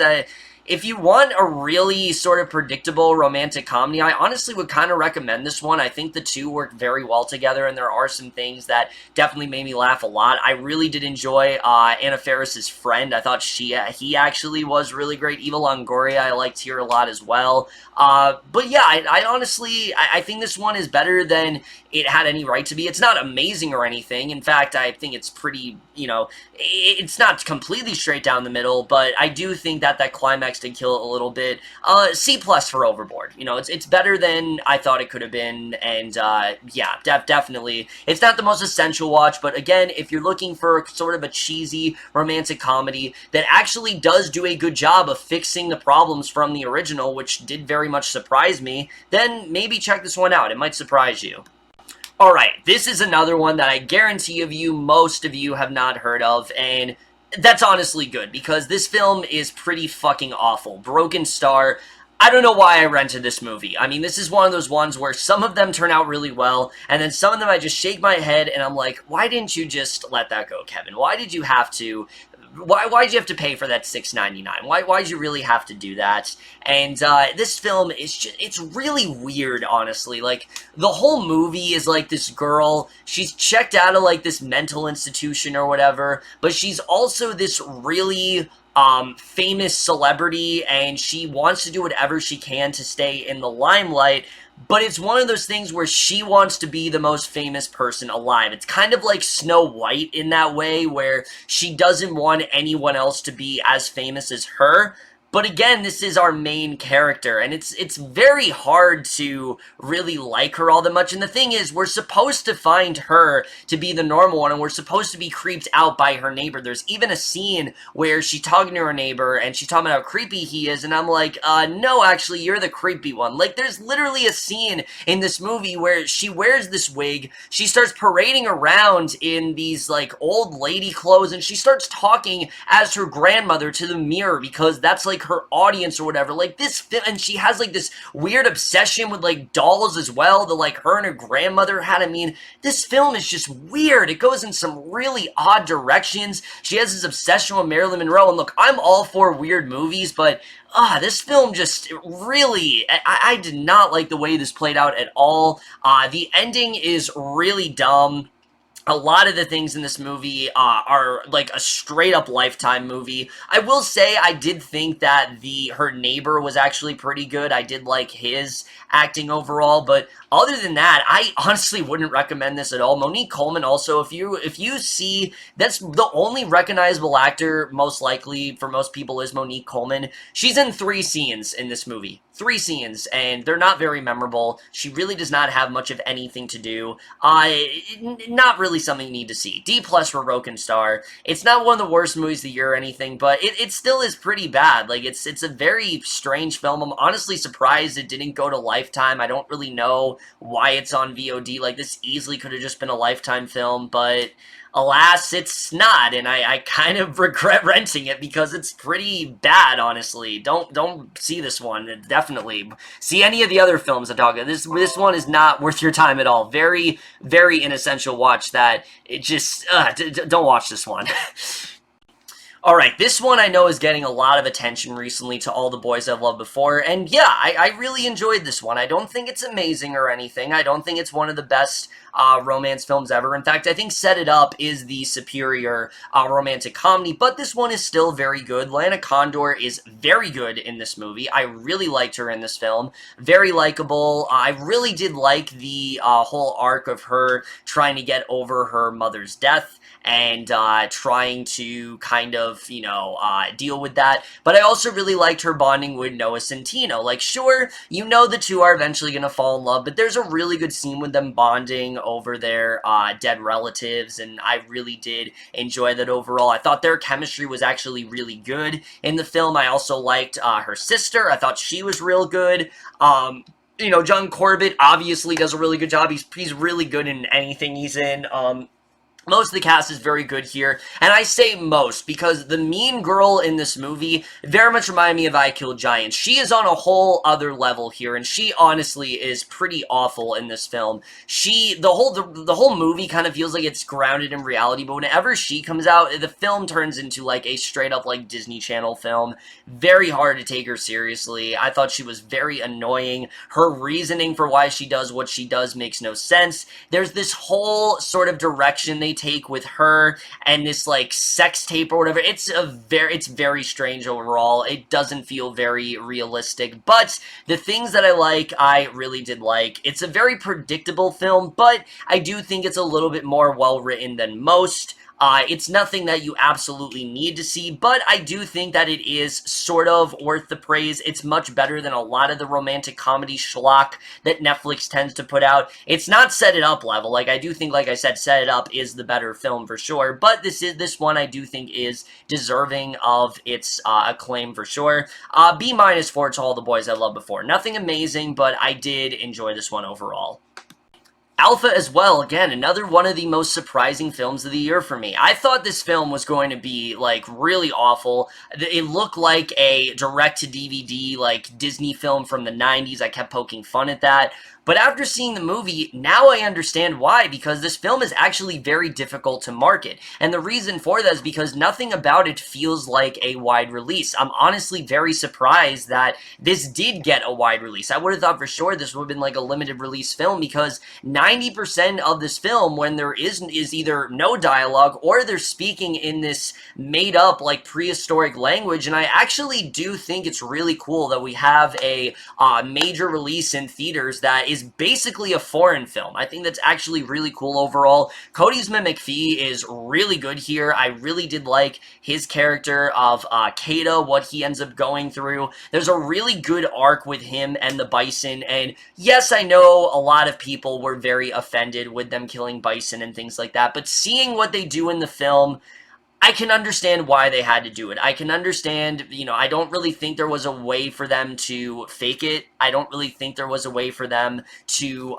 if you want a really sort of predictable romantic comedy, I honestly would kind of recommend this one. I think the two work very well together, and there are some things that definitely made me laugh a lot. I really did enjoy Anna Faris's friend. I thought he actually was really great. Eva Longoria, I liked her a lot as well. But yeah, I honestly, I think this one is better than it had any right to be. It's not amazing or anything. In fact, I think it's pretty, you know, it's not completely straight down the middle, but I do think that climax did kill it a little bit. C+ for Overboard. You know, it's better than I thought it could have been, and yeah, definitely. It's not the most essential watch, but again, if you're looking for sort of a cheesy romantic comedy that actually does do a good job of fixing the problems from the original, which did very much surprise me, then maybe check this one out. It might surprise you. Alright, this is another one that I guarantee most of you have not heard of, and that's honestly good, because this film is pretty fucking awful. Broken Star. I don't know why I rented this movie. I mean, this is one of those ones where some of them turn out really well, and then some of them I just shake my head, and I'm like, why didn't you just let that go, Kevin? Why did you have to... Why'd you have to pay for that $6.99? Why'd you really have to do that? And this film is just, it's really weird, honestly. Like, the whole movie is like this girl, she's checked out of like this mental institution or whatever, but she's also this really famous celebrity, and she wants to do whatever she can to stay in the limelight. But it's one of those things where she wants to be the most famous person alive. It's kind of like Snow White in that way, where she doesn't want anyone else to be as famous as her. But again, this is our main character, and it's very hard to really like her all that much. And the thing is, we're supposed to find her to be the normal one, and we're supposed to be creeped out by her neighbor. There's even a scene where she's talking to her neighbor, and she's talking about how creepy he is, and I'm like, no, actually, you're the creepy one. Like, there's literally a scene in this movie where she wears this wig, she starts parading around in these, like, old lady clothes, and she starts talking as her grandmother to the mirror, because that's, like, her audience or whatever. Like, this, and she has like this weird obsession with like dolls as well that like her and her grandmother had. I mean, this film is just weird. It goes in some really odd directions. She has this obsession with Marilyn Monroe, and look, I'm all for weird movies, but this film just really, I did not like the way this played out at all. The ending is really dumb. A lot of the things in this movie are like a straight-up Lifetime movie. I will say I did think that her neighbor was actually pretty good. I did like his acting overall, but other than that, I honestly wouldn't recommend this at all. Monique Coleman also, if you see, that's the only recognizable actor, most likely, for most people, is Monique Coleman. She's in 3 scenes in this movie. 3 scenes, and they're not very memorable. She really does not have much of anything to do. Not really something you need to see. D+ for Broken Star. It's not one of the worst movies of the year or anything, but it still is pretty bad. Like, it's a very strange film. I'm honestly surprised it didn't go to Lifetime. I don't really know why it's on VOD. Like, this easily could have just been a Lifetime film, but alas, it's not, and I kind of regret renting it because it's pretty bad, honestly. Don't see this one, definitely. See any of the other films I'm talking about. This one is not worth your time at all. Very, very inessential watch that it just, don't watch this one. Alright, this one I know is getting a lot of attention recently to All the Boys I've Loved Before, and yeah, I really enjoyed this one. I don't think it's amazing or anything. I don't think it's one of the best romance films ever. In fact, I think Set It Up is the superior romantic comedy, but this one is still very good. Lana Condor is very good in this movie. I really liked her in this film. Very likable. I really did like the whole arc of her trying to get over her mother's death and trying to kind of, deal with that. But I also really liked her bonding with Noah Centineo. Like, sure, the two are eventually going to fall in love, but there's a really good scene with them bonding over their dead relatives, and I really did enjoy that overall. I thought their chemistry was actually really good in the film. I also liked her sister. I thought she was real good. John Corbett obviously does a really good job. He's really good in anything he's in. Most of the cast is very good here, and I say most because the mean girl in this movie very much reminded me of I Kill Giants. She is on a whole other level here, and she honestly is pretty awful in this film. The whole movie kind of feels like it's grounded in reality, but whenever she comes out, the film turns into like a straight up like Disney Channel film. Very hard to take her seriously. I thought she was very annoying. Her reasoning for why she does what she does makes no sense. There's this whole sort of direction they take with her and this like sex tape or whatever. It's very strange overall. It doesn't feel very realistic, but the things that I really did like. It's a very predictable film, but I do think it's a little bit more well written than most. It's nothing that you absolutely need to see, but I do think that it is sort of worth the praise. It's much better than a lot of the romantic comedy schlock that Netflix tends to put out. It's not Set It Up level. Like, I do think, like I said, Set It Up is the better film for sure, but this one I do think is deserving of its acclaim for sure. B- for To All the Boys I Loved Before. Nothing amazing, but I did enjoy this one overall. Alpha as well, again, another one of the most surprising films of the year for me. I thought this film was going to be, like, really awful. It looked like a direct-to-DVD, like, Disney film from the 90s. I kept poking fun at that. But after seeing the movie, now I understand why, because this film is actually very difficult to market. And the reason for that is because nothing about it feels like a wide release. I'm honestly very surprised that this did get a wide release. I would have thought for sure this would have been like a limited release film, because 90% of this film, when there is either no dialogue or they're speaking in this made up like prehistoric language. And I actually do think it's really cool that we have a major release in theaters that is basically a foreign film. I think that's actually really cool overall. Cody Smith-McPhee is really good here. I really did like his character of Kata, what he ends up going through. There's a really good arc with him and the bison, and yes, I know a lot of people were very offended with them killing bison and things like that, but seeing what they do in the film, I can understand why they had to do it. I can understand, I don't really think there was a way for them to fake it. I don't really think there was a way for them to,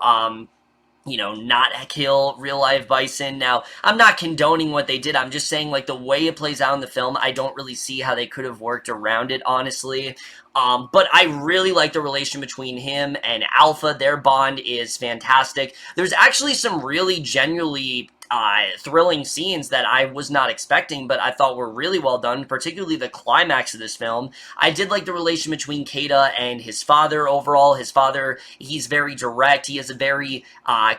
not kill real-life bison. Now, I'm not condoning what they did. I'm just saying, like, the way it plays out in the film, I don't really see how they could have worked around it, honestly. But I really like the relation between him and Alpha. Their bond is fantastic. There's actually some really genuinely thrilling scenes that I was not expecting, but I thought were really well done, particularly the climax of this film. I did like the relation between Kata and his father overall. His father, he's very direct. He has a very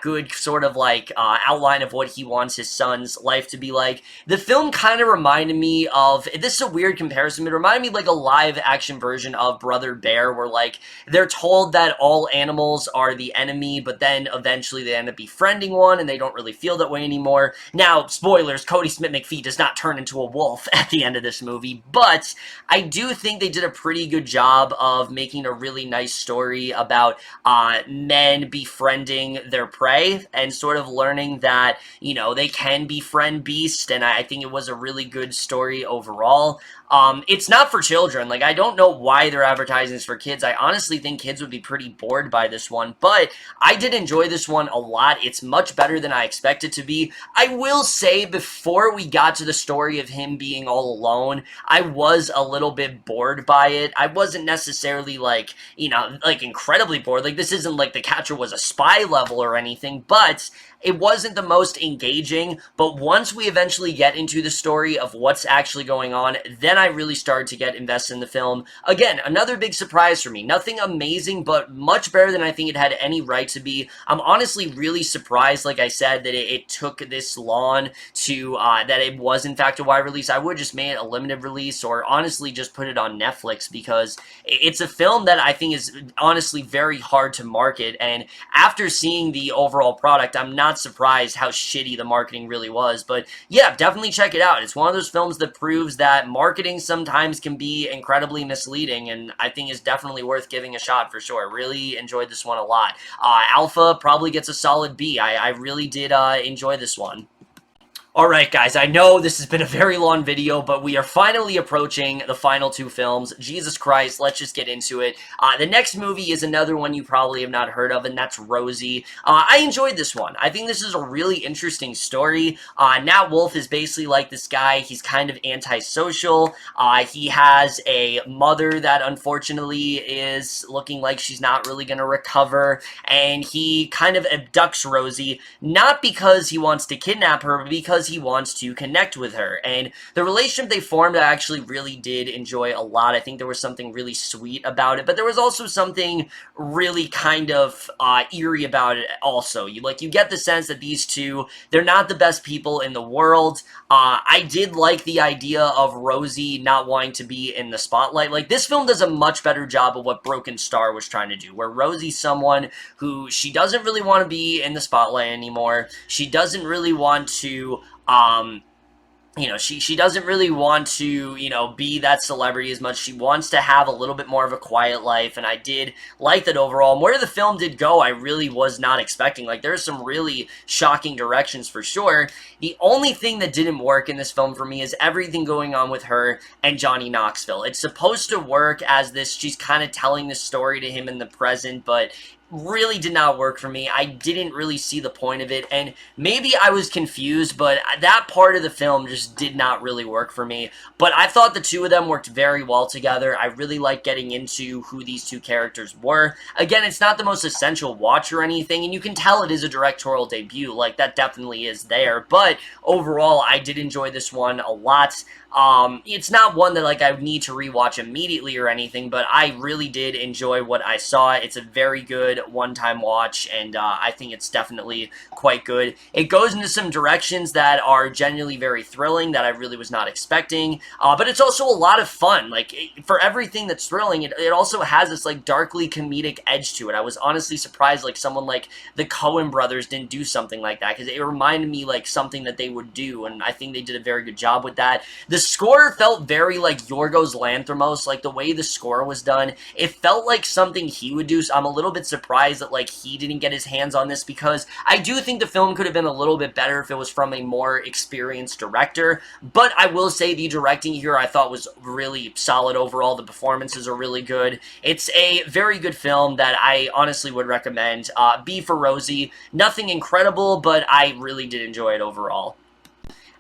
good sort of like outline of what he wants his son's life to be like. The film kind of reminded me of, this is a weird comparison, but it reminded me of like a live action version of Brother Bear, where like they're told that all animals are the enemy, but then eventually they end up befriending one and they don't really feel that way anymore. Now, spoilers, Cody Smith-McPhee does not turn into a wolf at the end of this movie, but I do think they did a pretty good job of making a really nice story about men befriending their prey and sort of learning that, they can befriend beasts, and I think it was a really good story overall. It's not for children. Like, I don't know why they're advertising this for kids. I honestly think kids would be pretty bored by this one, but I did enjoy this one a lot. It's much better than I expected to be. I will say, before we got to the story of him being all alone, I was a little bit bored by it. I wasn't necessarily like, incredibly bored. Like, this isn't like Thecatcher was a spy level or anything, but it wasn't the most engaging, but once we eventually get into the story of what's actually going on, then I really started to get invested in the film. Again, another big surprise for me. Nothing amazing, but much better than I think it had any right to be. I'm honestly really surprised, like I said, that it took this long to, that it was in fact a wide release. I would have just made it a limited release, or honestly just put it on Netflix, because it's a film that I think is honestly very hard to market, and after seeing the overall product, I'm not surprised how shitty the marketing really was. But yeah, definitely check it out. It's one of those films that proves that marketing sometimes can be incredibly misleading, and I think is definitely worth giving a shot for sure. Really enjoyed this one a lot. Alpha probably gets a solid B. I really did enjoy this one. Alright guys, I know this has been a very long video, but we are finally approaching the final two films. Jesus Christ, let's just get into it. The next movie is another one you probably have not heard of, and that's Rosie. I enjoyed this one. I think this is a really interesting story. Nat Wolff is basically like this guy. He's kind of antisocial. He has a mother that unfortunately is looking like she's not really going to recover, and he kind of abducts Rosie, not because he wants to kidnap her, but because he wants to connect with her. And the relationship they formed, I actually really did enjoy a lot. I think there was something really sweet about it, but there was also something really kind of eerie about it also. You get the sense that these two, they're not the best people in the world. I did like the idea of Rosie not wanting to be in the spotlight. Like, this film does a much better job of what Broken Star was trying to do, where Rosie's someone who, she doesn't really want to be in the spotlight anymore. She doesn't really want to she doesn't really want to, be that celebrity as much. She wants to have a little bit more of a quiet life, and I did like that overall. And where the film did go, I really was not expecting. Like, there's some really shocking directions for sure. The only thing that didn't work in this film for me is everything going on with her and Johnny Knoxville. It's supposed to work as this, she's kind of telling this story to him in the present, but really did not work for me. I didn't really see the point of it, and maybe I was confused, but that part of the film just did not really work for me. But I thought the two of them worked very well together. I really liked getting into who these two characters were. Again, it's not the most essential watch or anything, and you can tell it is a directorial debut. Like, that definitely is there, but overall, I did enjoy this one a lot. It's not one that, like, I would need to rewatch immediately or anything, but I really did enjoy what I saw. It's a very good one-time watch, and I think it's definitely quite good. It goes into some directions that are genuinely very thrilling that I really was not expecting, but it's also a lot of fun. Like, for everything that's thrilling, it also has this, like, darkly comedic edge to it. I was honestly surprised, like, someone like the Coen brothers didn't do something like that, because it reminded me, like, something that they would do, and I think they did a very good job with that. The score felt very like Yorgos Lanthimos, like the way the score was done. It felt like something he would do, so I'm a little bit surprised that, like, he didn't get his hands on this, because I do think the film could have been a little bit better if it was from a more experienced director, but I will say the directing here I thought was really solid overall. The performances are really good. It's a very good film that I honestly would recommend. B for Rosie. Nothing incredible, but I really did enjoy it overall.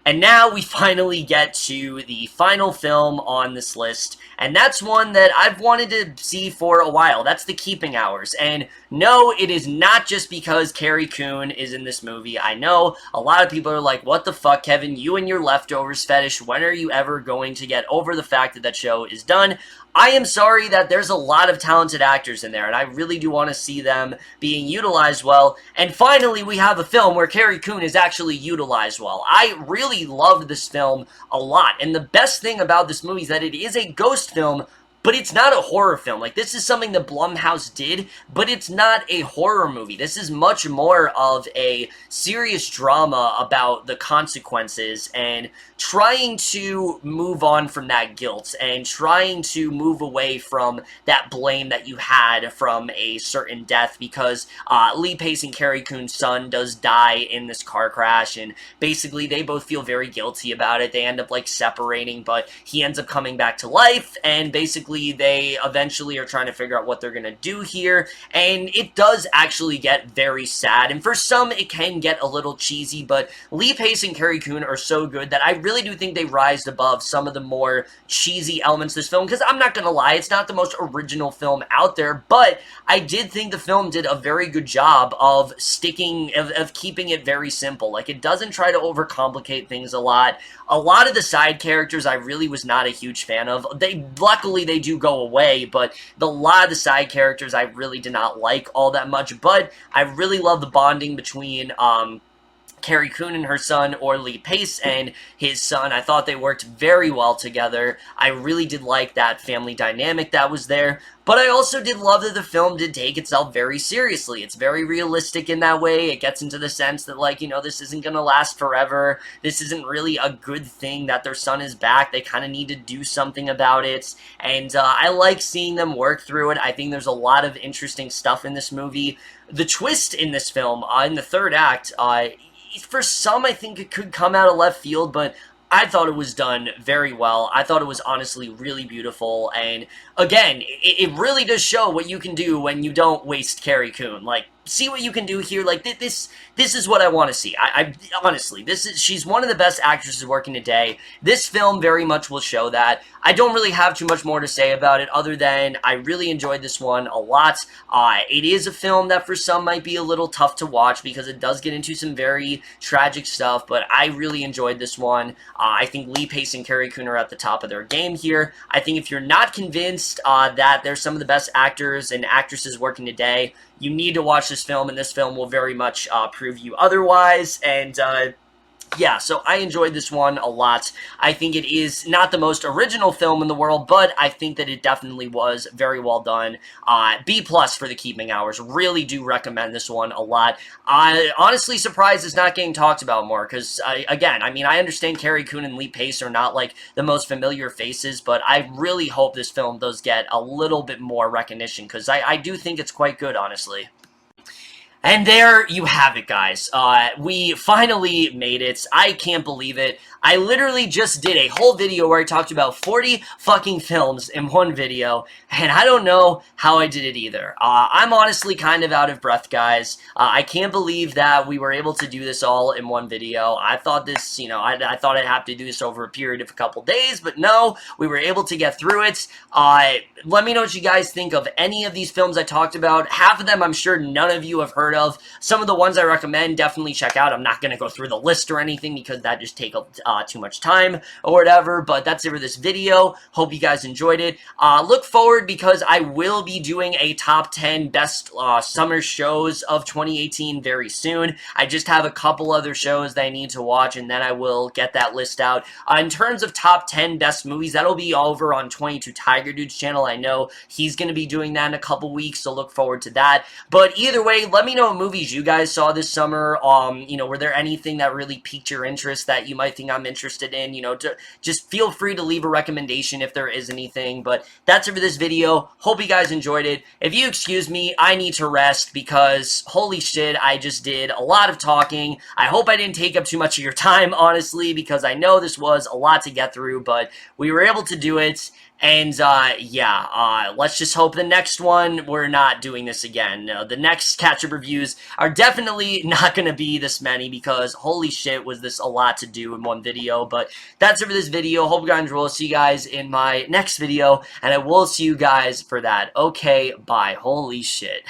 And now we finally get to the final film on this list, and that's one that I've wanted to see for a while. That's The Keeping Hours. And no, it is not just because Carrie Coon is in this movie. I know a lot of people are like, what the fuck, Kevin? You and your leftovers fetish, when are you ever going to get over the fact that that show is done? I am sorry that there's a lot of talented actors in there, and I really do want to see them being utilized well. And finally, we have a film where Carrie Coon is actually utilized well. I really loved this film a lot, and the best thing about this movie is that it is a ghost film, but it's not a horror film. Like, this is something that Blumhouse did, but it's not a horror movie. This is much more of a serious drama about the consequences and trying to move on from that guilt and trying to move away from that blame that you had from a certain death, because Lee Pace and Carrie Coon's son does die in this car crash, and basically they both feel very guilty about it. They end up, like, separating, but he ends up coming back to life, and basically basically they eventually are trying to figure out what they're gonna do here, and it does actually get very sad, and for some it can get a little cheesy, but Lee Pace and Carrie Coon are so good that I really do think they rise above some of the more cheesy elements of this film, because I'm not gonna lie, it's not the most original film out there, but I did think the film did a very good job of keeping it very simple. Like, it doesn't try to overcomplicate things a lot. A lot of the side characters I really was not a huge fan of. Luckily they do go away, but a lot of the side characters I really did not like all that much, but I really love the bonding between, Carrie Coon and her son, or Lee Pace and his son. I thought they worked very well together. I really did like that family dynamic that was there. But I also did love that the film did take itself very seriously. It's very realistic in that way. It gets into the sense that, like, you know, this isn't going to last forever. This isn't really a good thing that their son is back. They kind of need to do something about it. And I like seeing them work through it. I think there's a lot of interesting stuff in this movie. The twist in this film, in the third act, for some, I think it could come out of left field, but I thought it was done very well. I thought it was honestly really beautiful, and again, it really does show what you can do when you don't waste Carrie Coon. Like, see what you can do here. Like, this is what I want to see. I honestly, she's one of the best actresses working today. This film very much will show that. I don't really have too much more to say about it other than I really enjoyed this one a lot. It is a film that for some might be a little tough to watch because it does get into some very tragic stuff, but I really enjoyed this one. I think Lee Pace and Carrie Coon are at the top of their game here. I think if you're not convinced that they're some of the best actors and actresses working today, you need to watch this film, and this film will very much prove you otherwise, and yeah, so I enjoyed this one a lot. I think it is not the most original film in the world, but I think that it definitely was very well done. B+ for the keeping hours. Really do recommend this one a lot. Honestly surprised it's not getting talked about more, because, again, I mean, I understand Carrie Coon and Lee Pace are not, like, the most familiar faces, but I really hope this film does get a little bit more recognition, because I do think it's quite good, honestly. And there you have it, guys. We finally made it. I can't believe it. I literally just did a whole video where I talked about 40 fucking films in one video, and I don't know how I did it either. I'm honestly kind of out of breath, guys. I can't believe that we were able to do this all in one video. I thought this, you know, I thought I'd have to do this over a period of a couple days, but no, we were able to get through it. Let me know what you guys think of any of these films I talked about. Half of them I'm sure none of you have heard of. Some of the ones I recommend, definitely check out. I'm not going to go through the list or anything because that just takes too much time or whatever, but that's it for this video. Hope you guys enjoyed it. Look forward because I will be doing a top 10 best summer shows of 2018 very soon. I just have a couple other shows that I need to watch, and then I will get that list out. In terms of top 10 best movies, that'll be over on 22 Tiger Dude's channel. I know he's going to be doing that in a couple weeks, so look forward to that. But either way, let me know what movies you guys saw this summer. You know, were there anything that really piqued your interest that you might think I'm interested in? You know, just feel free to leave a recommendation if there is anything. But that's it for this video. Hope you guys enjoyed it. If you excuse me, I need to rest because holy shit, I just did a lot of talking. I hope I didn't take up too much of your time, honestly, because I know this was a lot to get through, but we were able to do it. And, yeah, let's just hope the next one, we're not doing this again. No, the next catch-up reviews are definitely not going to be this many because, holy shit, was this a lot to do in one video. But that's it for this video. Hope you guys enjoyed. I'll see you guys in my next video, and I will see you guys for that. Okay, bye. Holy shit.